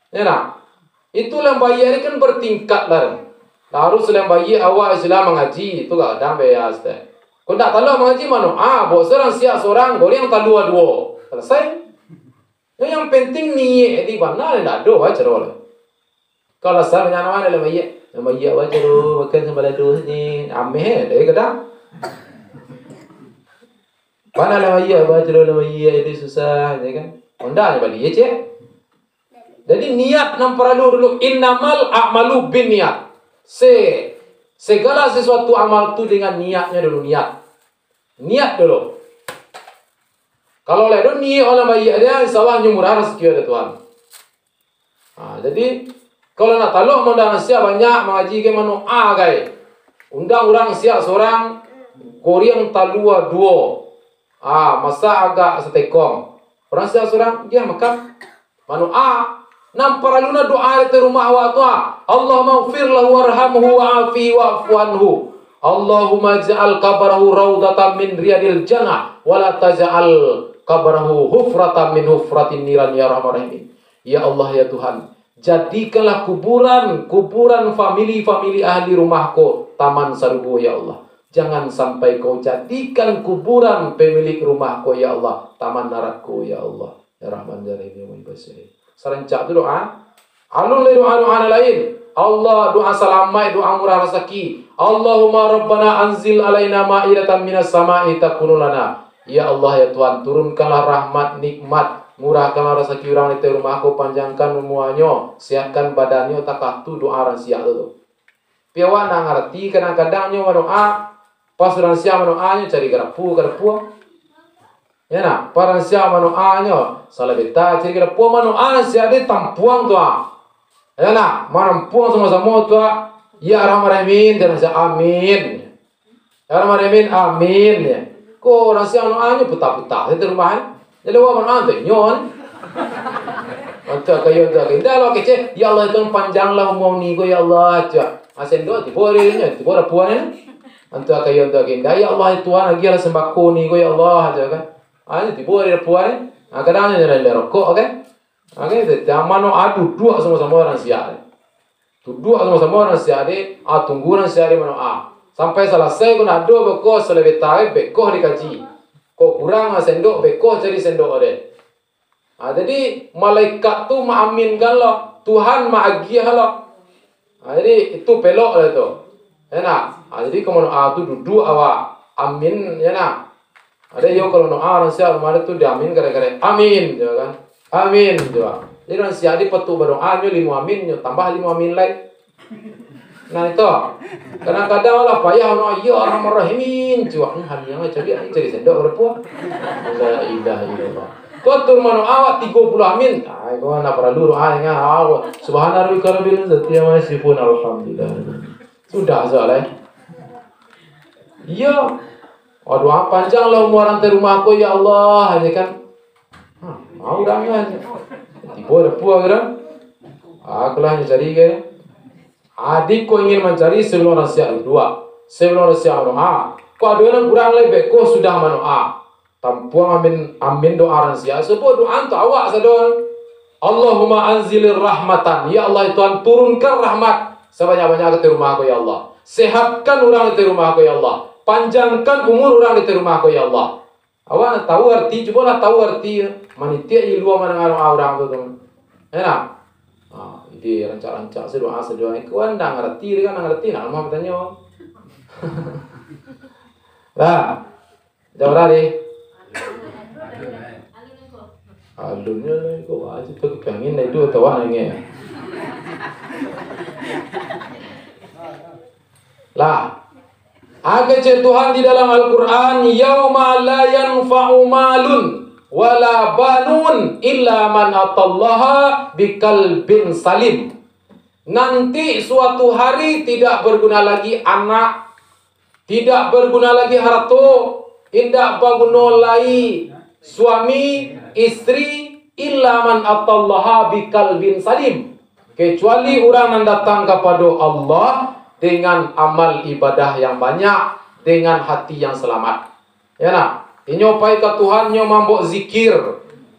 Ya nak, itulah bayar kan bertingkat lah. Harus dalam bayar awal Islam mengaji itu gak ada bias deh. Kau tak tahu mengaji mana? Bos orang siap seorang, boleh yang tak dua. Selesai. Yang penting ni di mana nak do baca roh. Kalau saya nyana mana dalam bayar baca roh, makan sembala do ni, ameh deh kadang. Mana lah iya baca dalam iya itu susah ya kan. Ondanya balik ya cek. Jadi niat nam perlu dulu innamal a'malu bin niat. Segala sesuatu amal itu dengan niatnya dulu niat. Niat dulu. Kalau ledo niat oleh bayi dia insya-Allah murah rezeki ada Tuhan. Nah, jadi kalau nak taluh mondang sia banyak mengaji ke manu gai. Undang orang sia seorang Korean talua duo. Masa agak setekong. Orang sia seorang dia makan manu nam paraluna doa di rumah wa tua. Allahumma ighfir lahu warhamhu wa'afi wa'fu anhu. Allahumma ja'al qabrahu raudatan min riyadil jannah wa la taj'al qabrahu hufratan min hufratin niran ya rahman rahim. Ya Allah ya Tuhan, jadikanlah kuburan famili ahli rumahku taman surga ya Allah. Jangan sampai kau jadikan kuburan pemilik rumahku ya Allah taman neraka ya Allah. Ya Rahman ya Rahim ya Mu'ibasir. Serencak itu doa. Alun le doa lain. Allah doa salamai, doa murah rezeki. Allahumma rabbana anzil alaina ma'idatan minas sama'i takunu lana. Ya Allah ya Tuhan, turunkanlah rahmat, nikmat, murahkanlah rezeki orang di rumahku, panjangkan umuannya, siapkan badannya, takah tu doa ransia itu. Piawan nak ngerti kadang-kadangnya doa, pas ransia doanya cari garapu. Ya nak, parang siya manoanyo, salah beta, ciri kira po manoan siya di tampuang tua. Ya nak, manampuang sama-sama tua. Ya Rahman dan siya amin. Ya Rahman amin. Ko orang siya manoanyo puta-puta di rumahan. Jadi wa manoan tu nyon. Antara kayo indah lo kece. Ya Allah itu panjanglah umur ni ko ya Allah. Asendo tibore puan. Antara kayo indah ya Allah itu lagi lah sembako ni ko ya Allah aja kan. Tiba hari puan, kadang-kadang ada rokok, okay, zaman adu dua sama-sama orang siapa, dua sama-sama orang siapa, tunggu orang siapa mana sampai selesai kau nak dua beko selebih tahu beko dikaji, kau kurang sendok beko cari sendok ada, jadi malaikat tu mengaminkan lo, Tuhan mengagiah lo, jadi itu pelok lah tu, ya nak, jadi kau mana tu duduk awak amin, ya nak. Ada yo kalau doa orang siapa rumah itu diamin gara-gara amin, ya kan? Amin, coba. Jadi orang siapa di petu berdoa nyo 5 amin, nyo tambah 5 amin lagi. Nah itu, kadang-kadang lah payah no yo Rahman Rahimin, coba. Hanya cari sendok berapa? La ilaha illallah. Kau tur mano awak 30 amin. Kau nak perlu doa yang awak. Subhanallah rabbil izzati amma yasifun alhamdulillah. Sudah soalnya. Iya. Doa panjang lah umur rantai rumah aku ya Allah aja kan. Mau orangnya tiba ada puas kan. Aku lah cari ke. Adikku ingin mencari sebelum nasihat dua. Sebelum nasihat doa. Kau ada yang kurang lebih kau sudah manoa. Tampuang amin doa nasihat. Sebab doa tu awak sadon. Allahumma anzilir rahmatan. Ya Allah Tuhan turunkan rahmat sebanyak-banyak ke rumah aku ya Allah. Sehatkan orang di rumah aku ya Allah. Panjangkan umur orang di rumah aku ya Allah. Awak tahu arti, coba lah tahu arti. Manitia ilmu mana orang tu teman. Enak. Ini rancak-rancak sedoa. Kau anda ngerti kan ngerti. Nak mau bertanya. Lah, jawab deh. Alunnya lah, kau aja tu kepengen itu atau apa ni? Lah. Agak Tuhan di dalam Al-Quran, yauma la yanfa'u malun wala banun illa man atallaha biqalbin salim. Nanti suatu hari tidak berguna lagi anak, tidak berguna lagi harta, tidak berguna lagi suami, istri, illa man atallaha biqalbin salim. Kecuali orang yang datang kepada Allah dengan amal ibadah yang banyak, dengan hati yang selamat. Ya nak, nyopai ke Tuhan nyo mambok zikir,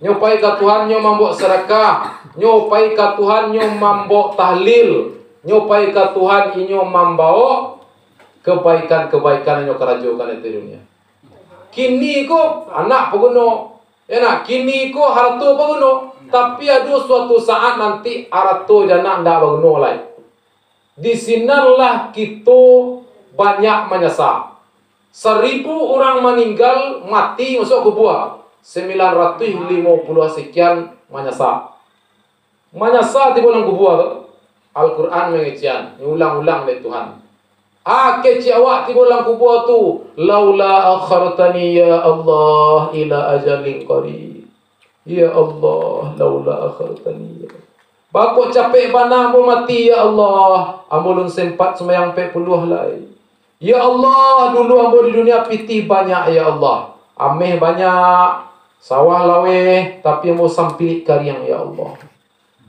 nyopai ke Tuhan nyo mambok sedekah, nyopai ke Tuhan nyo mambok tahlil, nyopai ke Tuhan nyo membawa kebaikan-kebaikan nyo kerajukan di dunia. Kini ko anak peguno, ya nak, kini ko harta peguno, tapi ada suatu saat nanti harta jana ndak peguno lagi. Di sinalah kita banyak menyesal. 1000 orang meninggal mati masuk kubur. 950 sekian menyesal. Menyesal di dalam kubur tu. Al-Quran mengecian, ulang-ulang oleh Tuhan. Kecik awak di dalam kubur tu, laula akhartani ya Allah ila ajalin qarib. Ya Allah, laula akhartani ya. Bakok capek bana pun mati ya Allah. Amulun sempat semayang 40 lai. Ya Allah, dulu ambo di dunia pitih banyak ya Allah. Ameh banyak, sawah lawe, tapi ambo sampilik kariang ya Allah.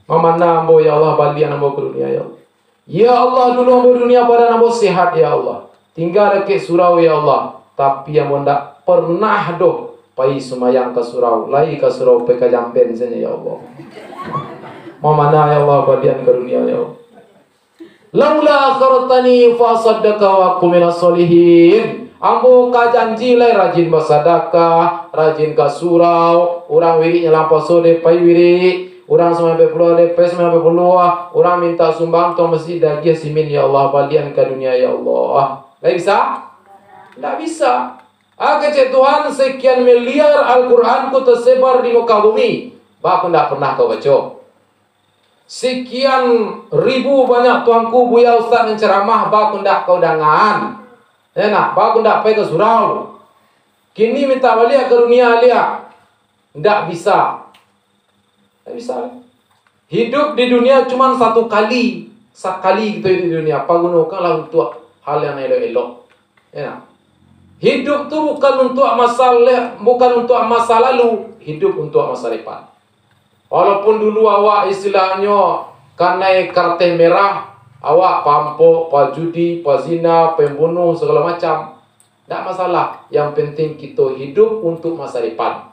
Mamana ambo ya Allah balian ambo ke dunia ya Allah. Ya Allah, dulu ambo di dunia badan ambo sehat ya Allah. Tinggal dekat surau ya Allah. Tapi ambo ndak pernah doh pai semayang ke surau. Lai ke surau peka jamben saja ya Allah. Mamana ya Allah balian ke dunia ya Allah. Laula akhartani fa saddaka wa aqum minas solihin. Ambo ka janji lai rajin bersedekah, rajin ke surau, orang wiri lampau sode pai wiri, orang sampai puluh DP sampai puluh, orang minta sumbang tong masjid dagih simin ya Allah balian ke dunia ya Allah. Tidak bisa? Tidak bisa. Kecik Tuhan sekian miliar Al-Quran ku tersebar di muka bumi. Bapak tidak pernah kau baca. Sekian ribu banyak tuanku buya ustaz menceramah, bapak tidak kau dangan. Enak, bapak tidak pergi ke surau. Kini minta balik ke dunia lihat. Tidak bisa. Tidak bisa. Hidup di dunia cuma satu kali. Sekali kita di dunia. Gunakanlah untuk hal yang elok-elok. Enak. Hidup tu bukan untuk masa lalu. Hidup untuk masa depan. Walaupun dulu awak istilahnya kanai kartu merah, awak pampok, pajudi, pazina, pembunuh, segala macam. Tak masalah. Yang penting kita hidup untuk masa depan.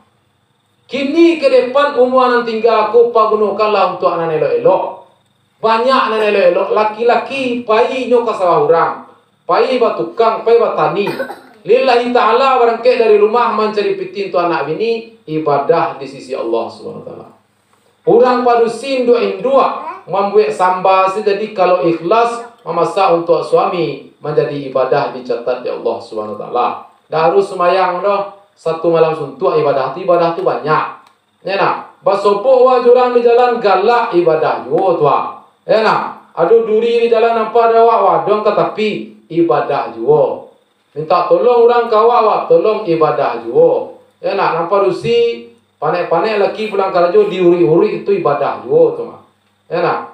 Kini ke depan umuran tinggal aku gunakanlah untuk anak elok-elok. Banyak anak elok-elok. Laki-laki pai nyo ke sawah orang. Pai batukang, pai batani. Lillahi ta'ala barangkali dari rumah mencari piti untuk anak bini. Ibadah di sisi Allah SWT. Orang padusin dua membuat sambal jadi kalau ikhlas memasak untuk suami menjadi ibadah dicatat di Allah Subhanahu wa taala. Dah harus semayang dah satu malam suntuk ibadah tu banyak. Ya nak, basopok wa jurang di jalan galak ibadah yo tua. Ya nak, adu duri di jalan apa ada wadong ke tapi ibadah jo. Minta tolong orang kawa tolong ibadah jo. Ya nak, nampak rusi panek-panek laki pulang kerja diuri-uri itu ibadah juga tu mah. Ya nak.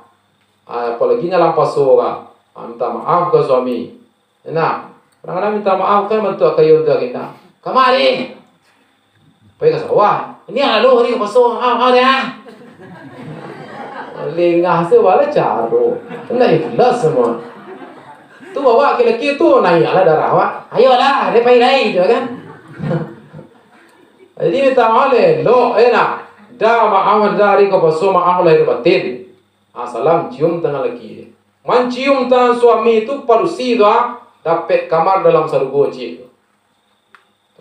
Apalagi nyalam paso kan. Minta maaf ke suami. Ya nak. Kadang-kadang minta maaf kan bentuk kayu tu kita. Kamari. Pergi ke sawah. Ini lalu hari ke paso. Dah. Lengah sebala caro. Kena ikhlas semua. Tu bawa ke laki tu naiklah darah awak. Ayolah, dia pergi lain tu kan. Jadi minta maaf lo enak. Dah maaf dari kau pasu maaf lahir batin. Salam cium tangan laki. Mencium tangan suami itu parusi doa dapat kamar dalam surga cik.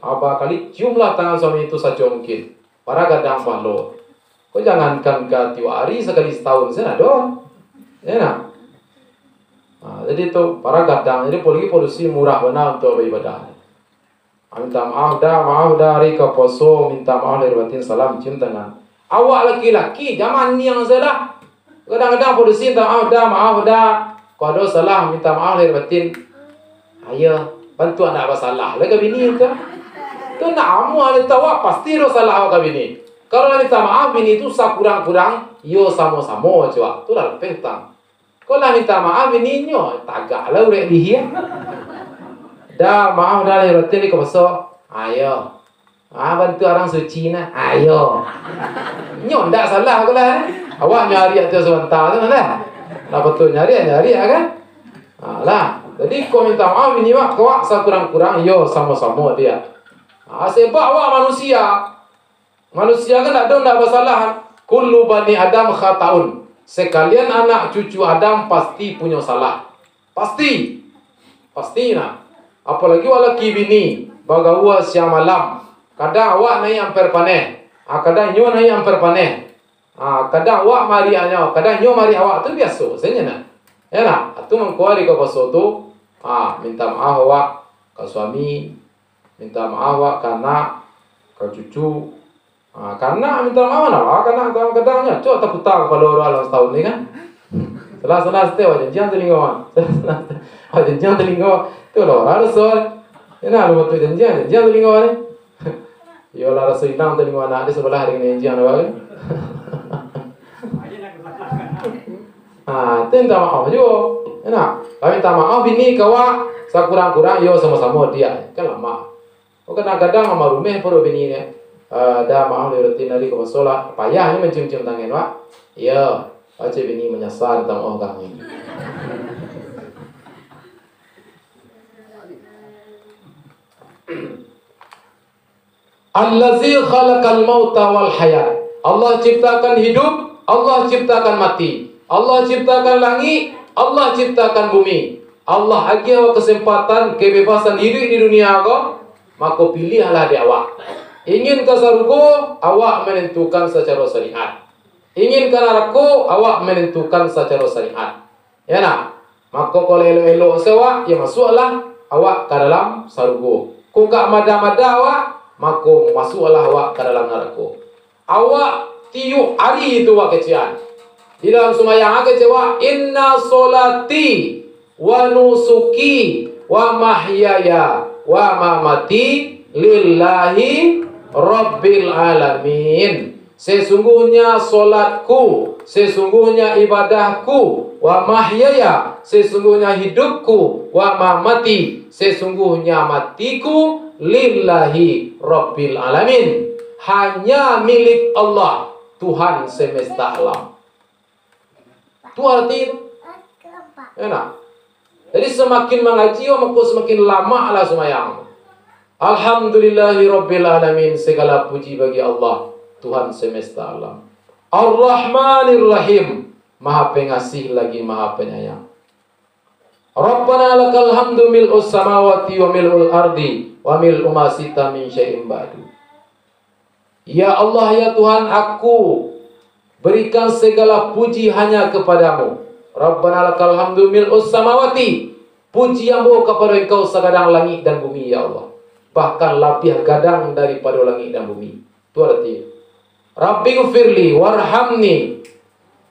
Apa kali ciumlah tangan suami itu saja mungkin. Para gadang palo. Kau jangankan ke tiap hari sekali setahun sana doang. Enak. Jadi tu para gadang jadi polisi murah benar untuk beribadah. Minta maaf dari ke poso, minta maaf dari batin salam cium tangan. Awak laki-laki zaman ni yang salah. Kadang-kadang polisi minta maaf dah. Kau ada salah minta maaf dari batin. Ayo bantu anak bersalah. Lagi bini tu. Tu nak amu ada tahu pasti ro salah awak bini. Kalau minta maaf bini tu kurang-kurang, yo sama-sama coba. Tu dah petang. Kalau minta maaf bini nyo tagaklah urek dia. Dah maaf dah lahir batin ke pasal. Ayo. Bantu orang suci nah. Ayo. Nyo ndak salah aku lah. Awak nyari aja sebentar tu nah. Lah betul nyari kan? Lah. Jadi kau minta maaf ini mak kau kurang-kurang yo sama-sama dia. Sebab awak manusia. Manusia kan tak ada ndak bersalah. Kullu bani Adam khataun. Sekalian anak cucu Adam pasti punya salah. Pasti nah. Apalagi laki bini bagawa siang malam. Kadang awak naik amper paneh. Kadang nyo naik amper paneh. Kadang awak mari anyo, kadang nyo mari awak tu biasa sebenarnya nak. Ya nak, tu mengkuari ke pasal tu. Minta maaf awak ke suami minta maaf wak karena kau cucu. Karena minta maaf nak, karena kadang-kadangnya coba tak putang pada orang setahun ni kan. Selah setiap janjian telinga, janjian telinga tu lah orang rasul. Ina lu betul janjian telinga ni. Yo lah rasul hilang telinga anak di sebelah hari ni janjian awak. Tu minta maaf juga. Ina, kami minta maaf bini kawa sakurang-kurang yo sama-sama dia kan lama. Kadang-kadang sama rumah perlu bini ni. Dah maaf dari rutin hari ke masalah payah ni mencium-cium tangan wak. Ya, aja bini menyasar tentang orang ini. Allazi khalaqal mauta wal hayat. Allah ciptakan hidup, Allah ciptakan mati. Allah ciptakan langit, Allah ciptakan bumi. Allah agih kesempatan kebebasan hidup di dunia kau, maka pilihlah di awak. Ingin ke surga, awak menentukan secara syariat. Ingin ke neraka, awak menentukan secara syariat. Ya nak? Maka kalau elok-elok sewa, ya masuklah awak ke dalam surga. Kau gak mada-mada awak, maka masuklah awak ke dalam neraka. Awak tiup hari itu awak kecian. Di dalam sembahyang agak cewa, inna solati wa nusuki wa mahyaya wa mamati lillahi Rabbil alamin. Sesungguhnya solatku, sesungguhnya ibadahku, wa mahyaya, sesungguhnya hidupku, wa mamati, sesungguhnya matiku, lillahi Rabbil alamin. Hanya milik Allah, Tuhan semesta alam. Itu arti itu. Enak. Jadi semakin mengaji, maka semakin lama lah sembahyang. Alhamdulillahi Rabbil alamin. Segala puji bagi Allah, Tuhan semesta alam. Ar-Rahmanir Rahim. Maha pengasih lagi maha penyayang. Rabbana lakal hamdu mil'us samawati wa mil'ul ardi wa mil'u ma sita min syai'in ba'du. Ya Allah ya Tuhan, aku berikan segala puji hanya kepadamu. Rabbana lakal hamdu mil'us samawati. Puji yang bawa kepada Engkau segadang langit dan bumi ya Allah. Bahkan lebih gadang daripada langit dan bumi. Itu artinya. Rabbi gfirli warhamni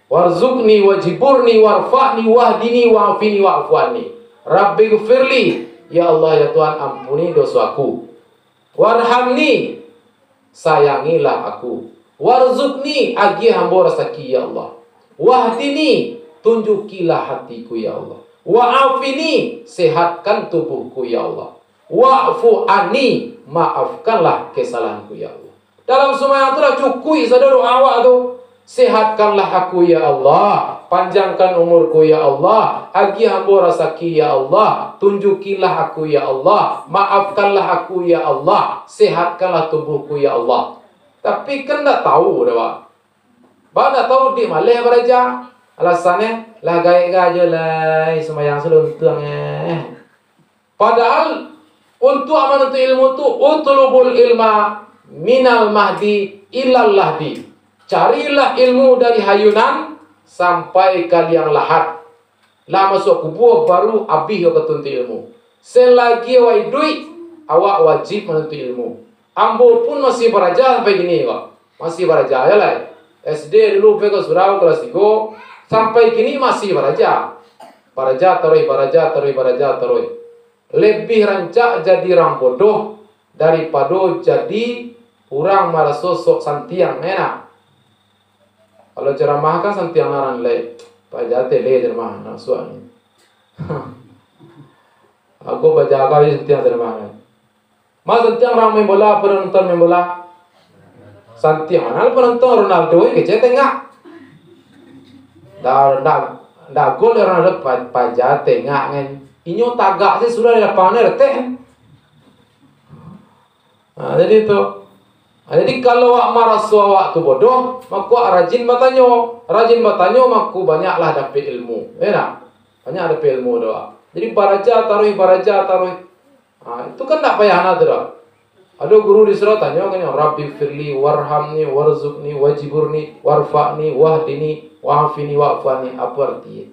warzuqni wajiburni warfa'ni wahdini wa'afini wa'afwani. Rabbi gfirli, ya Allah ya Tuhan, ampuni dosaku. Warhamni, sayangilah aku. Warzuqni, agi hamba rezeki ya Allah. Wahdini, tunjukilah hatiku ya Allah. Wa'afini, sehatkan tubuhku ya Allah. Wa'fu ani, maafkanlah kesalahanku ya Allah. Dalam sembahyang itulah cukui saudara awak tu. Sehatkanlah aku ya Allah, panjangkan umurku ya Allah, agi hamba rezeki ya Allah, tunjukilah aku ya Allah, maafkanlah aku ya Allah, sehatkanlah tubuhku ya Allah. Tapi kan tak tahu dah Pak. Pak tak tahu di malih beraja. Alasannya lah gaya aja lah sembahyang seluntung. Padahal untuk amanat ilmu tu utlubul ilma minal mahdi ilal lahdi. Carilah ilmu dari hayunan sampai kalian lahat. Lah masuk kubur baru habis awak tuntut ilmu. Selagi awak hidup, awak wajib menuntut ilmu. Ambo pun masih belajar sampai gini kok. Masih belajar ya lah. SD dulu pergi ke Surau kelas 3 sampai gini masih belajar. Belajar terus. Lebih rancak jadi orang bodoh daripada jadi orang merasa sok santiang enak. Kalau ceramah kan santiang naran le, Pak Jate le ceramah nasuan. Aku baca kali santiang ceramah. Mas santiang orang main bola, penonton main bola. Santiang mana penonton Ronaldo ini kecil tengah. Dah gol Ronaldo Pak Jate tengah kan. Inyo tagak sih sudah di lapangan retek. Nah, jadi itu. Jadi kalau awak marah awak tu bodoh, maka rajin bertanya, maka banyaklah dapat ilmu. Enak, banyak dapat ilmu doa. Jadi baraja taruh. Itu kan tak payah nak doa. Ada guru di surau tanya kan, Rabbi firli warhamni warzuqni wajiburni warfa'ni wahdini wa'afini wa'afani. Apa artinya?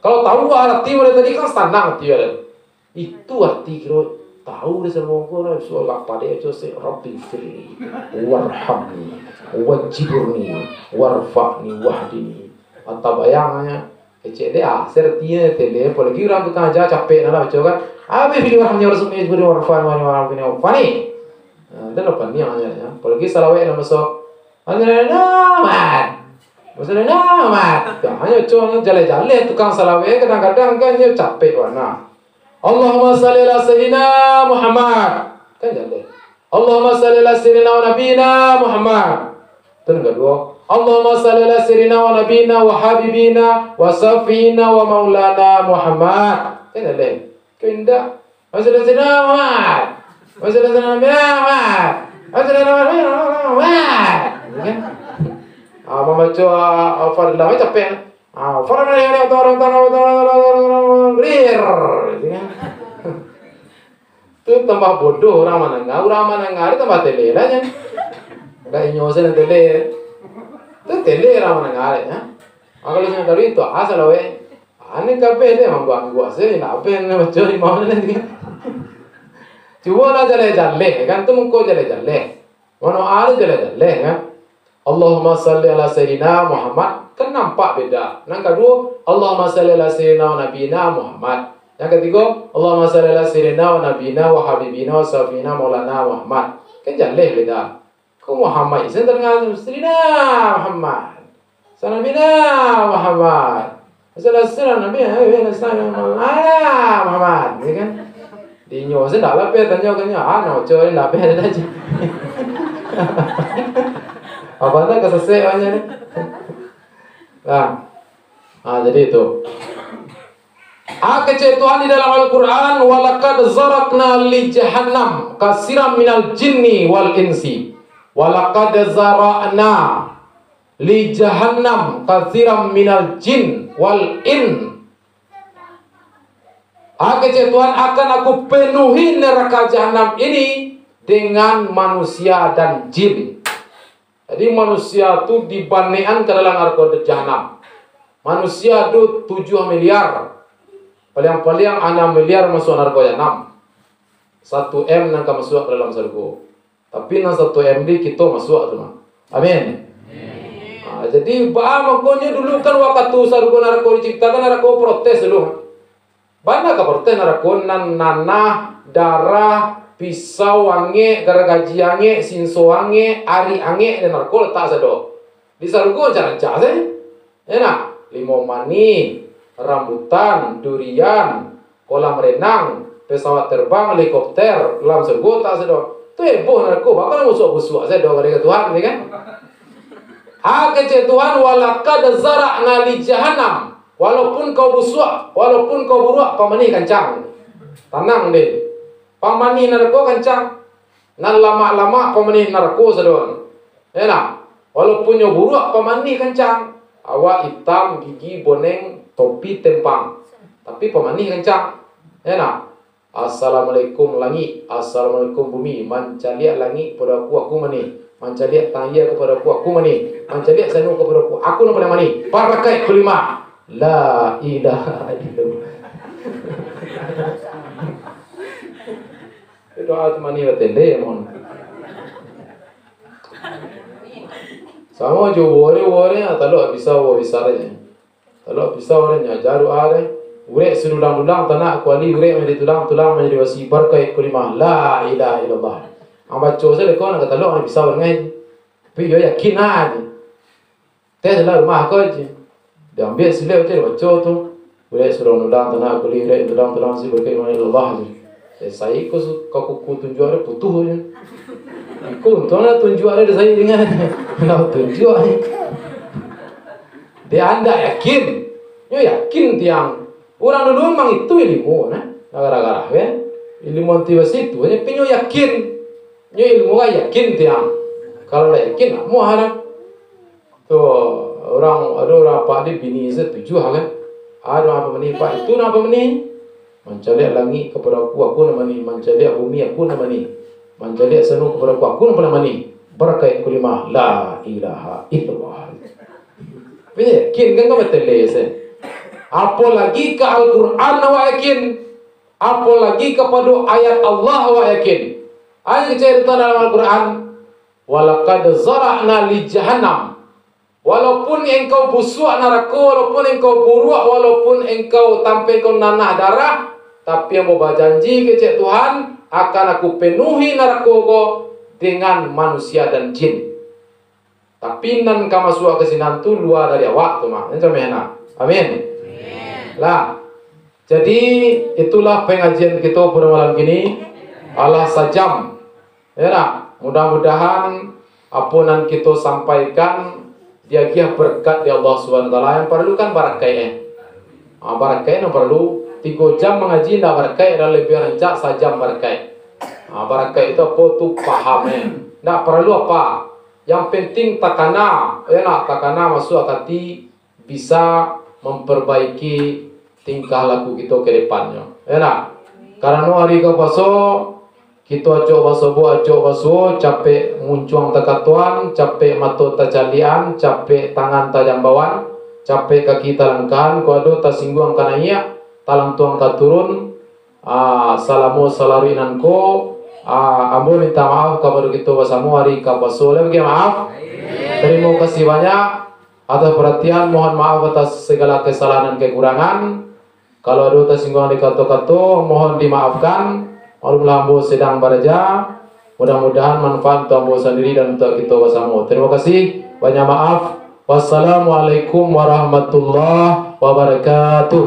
Kalau tahu arti mulai tadi kan standar arti ada. Itu arti kira tahu dia semua orang soal pada itu se Rabbi fili warhamni wajibni warfa'ni wahdini. Atau bayangnya cek dia sertinya tele apalagi orang tukang aja capek nala baca kan abi fili warhamni warzuqni wajibni warfa'ni wahdini. Dan apa ni yang ya apalagi salawat nama masuk maksudnya mat. Hanya cuma jalan-jalan tukang salawat kadang-kadang kan dia capek warna. Allahumma salli ala sayyidina Muhammad. Kan jalan. Allahumma salli ala sayyidina wa nabiyina Muhammad. Itu yang kedua. Allahumma salli ala sayyidina wa nabiyina wa habibina wa safina wa maulana Muhammad. Kan jalan. Keindah. Maksudnya sayyidina Muhammad. Maksudnya sayyidina Muhammad. Maksudnya sayyidina Muhammad. Kan? Membaca Al-Fadlah capek. Fadlah ini itu tambah bodoh orang Manangga tambah tele lah kan. Enggak inyosan tele. Itu tele orang Manangga ya. Kalau saya tahu itu asal we. Ane kape deh mampu gua sih nak apa yang baca di mana nanti. Coba lah jalan-jalan kan tu muka jalan-jalan. Mana ada jalan-jalan kan. Allahumma salli ala sayyidina Muhammad. Kan nampak beda. Yang kedua, Allahumma salli ala sayyidina wa nabiyina Muhammad. Yang ketiga, Allahumma salli ala sayyidina wa nabiyina wa habibina wa safina maulana Muhammad. Kan jalan beda. Kau Muhammad itu dengan sayyidina Muhammad. Sanabina Muhammad. Sayyidina Muhammad. Ini kan. Di nyawa saya dah lapar tanya kan nak coba lapar ada aja. Apa tak kesesek banyak ni? Jadi itu. Kecil Tuhan di dalam Al-Quran, walaqad zarakna li jahannam kasiran minal jinni wal insi. Walaqad zara'na li jahannam kasiran minal jin wal in. Kecil Tuhan, akan aku penuhi neraka jahanam ini dengan manusia dan jin. Jadi manusia itu dibandingkan ke dalam neraka jahanam. Manusia itu 7 miliar. Paling-paling 6 miliar masuk neraka jahanam. 1 M nak masuk ke dalam surga. Tapi nang 1 M di kita masuk tu mah. Amin. Jadi makanya dulu kan waktu surga neraka diciptakan neraka protes dulu. Banyak ke protes neraka nanah darah pisau ange, garagaji ange, sinso ange, ari ange, dan narko letak sado. Di sargo jangan sih. Enak, limau mani, rambutan, durian, kolam renang, pesawat terbang, helikopter, dalam sargo tak sado. Tu heboh narko, bakal busuk-busuk sado kepada Tuhan, ni kan? Kecil Tuhan, walaqad zara'na li jahannam. Walaupun kau busuk, walaupun kau buruk, kau mani kencang. Tenang deh. Pamani narko kencang. Nan lama-lama pamani narko sedon. Enak. Walaupun nyo buruk pamani kencang. Awak hitam, gigi boneng, topi tempang. Tapi pamani kencang. Enak. Assalamualaikum langit, assalamualaikum bumi. Mancaliak langit kepada aku mani. Mancaliak tangia kepada aku mani. Mancaliak sanu kepada aku nak mani. Parakai kelima. La ilaha illallah. Doa mani batende mon. Sama jo wore talo bisa aja. Talo bisa orangnya jaru are. Ure surulang-ulang tanah kuali ure menjadi tulang menjadi wasi berkait kulimah la ilaha illallah. Amba cosa le kona talo orang bisa orang tapi yo yakin aja. Teh dalam rumah kau je. Dia ambil silap je baca tu. Ure surulang-ulang tanah kuali ure tulang si berkait kulimah je. Saya ikut kau tunjuk ada putuh je. Ikut tu nak tunjuk ada saya dengan nak tunjuk. Dia anda yakin, yo yakin tiang. Orang dulu memang itu ilmu, gara-gara kan? Ilmu motivasi itu hanya pinyo yakin, yo ilmu kan yakin tiang. Kalau tak yakin, mau harap. Tu orang ada orang apa di bini setuju kan? Ada apa meni pak itu apa meni? Mencari langit kepada aku namani. Mencari bumi aku namani. Mencari sanu kepada aku namani. Berkait kulimah la ilaha illallah. Yakin kan kau betul sen. Apalagi ke Al-Quran awak yakin. apalagi kepada ayat Allah wa yakin. Ayat cerita dalam Al-Quran, walaqad zara'na li jahannam. Walaupun engkau busuk neraka, walaupun engkau buruk, walaupun engkau tanpa engkau nanah darah, tapi yang mau berjanji ke Tuhan, akan aku penuhi neraka kau dengan manusia dan jin. Tapi nan kama suak kesinan tu luar dari awak tu mah. Amin. Lah. Jadi itulah pengajian kita pada malam ini. Allah sajam. Ya nak? Mudah-mudahan apa yang kita sampaikan dia berkat di Allah Subhanahu wa taala. Yang perlu kan barakai. Barakai yang perlu 3 jam mengaji nak barakai dan lebih rancak sajam barakai. Barakai itu apa tu paham Nak perlu apa? Yang penting takana, ya nak takana masuk hati bisa memperbaiki tingkah laku kita ke depannya. Ya nak? Karena hari ke paso kita coba baso capek muncuang takatuan, capek mata tajalian, capek tangan tajam bawang, capek kaki talangkan, kuado tasingguang kanaya, talang tuang katurun, salamu salarinanko, ambo minta maaf kepada kita bersama hari kapaso. Lagi maaf. Terima kasih banyak atas perhatian. Mohon maaf atas segala kesalahan dan kekurangan. Kalau ada tersinggung di kata-kata, mohon dimaafkan. Alhamdulillah ambo sedang beraja. Mudah-mudahan manfaat untuk ambo sendiri dan untuk kita bersama. Terima kasih. Banyak maaf. Wassalamualaikum warahmatullahi wabarakatuh.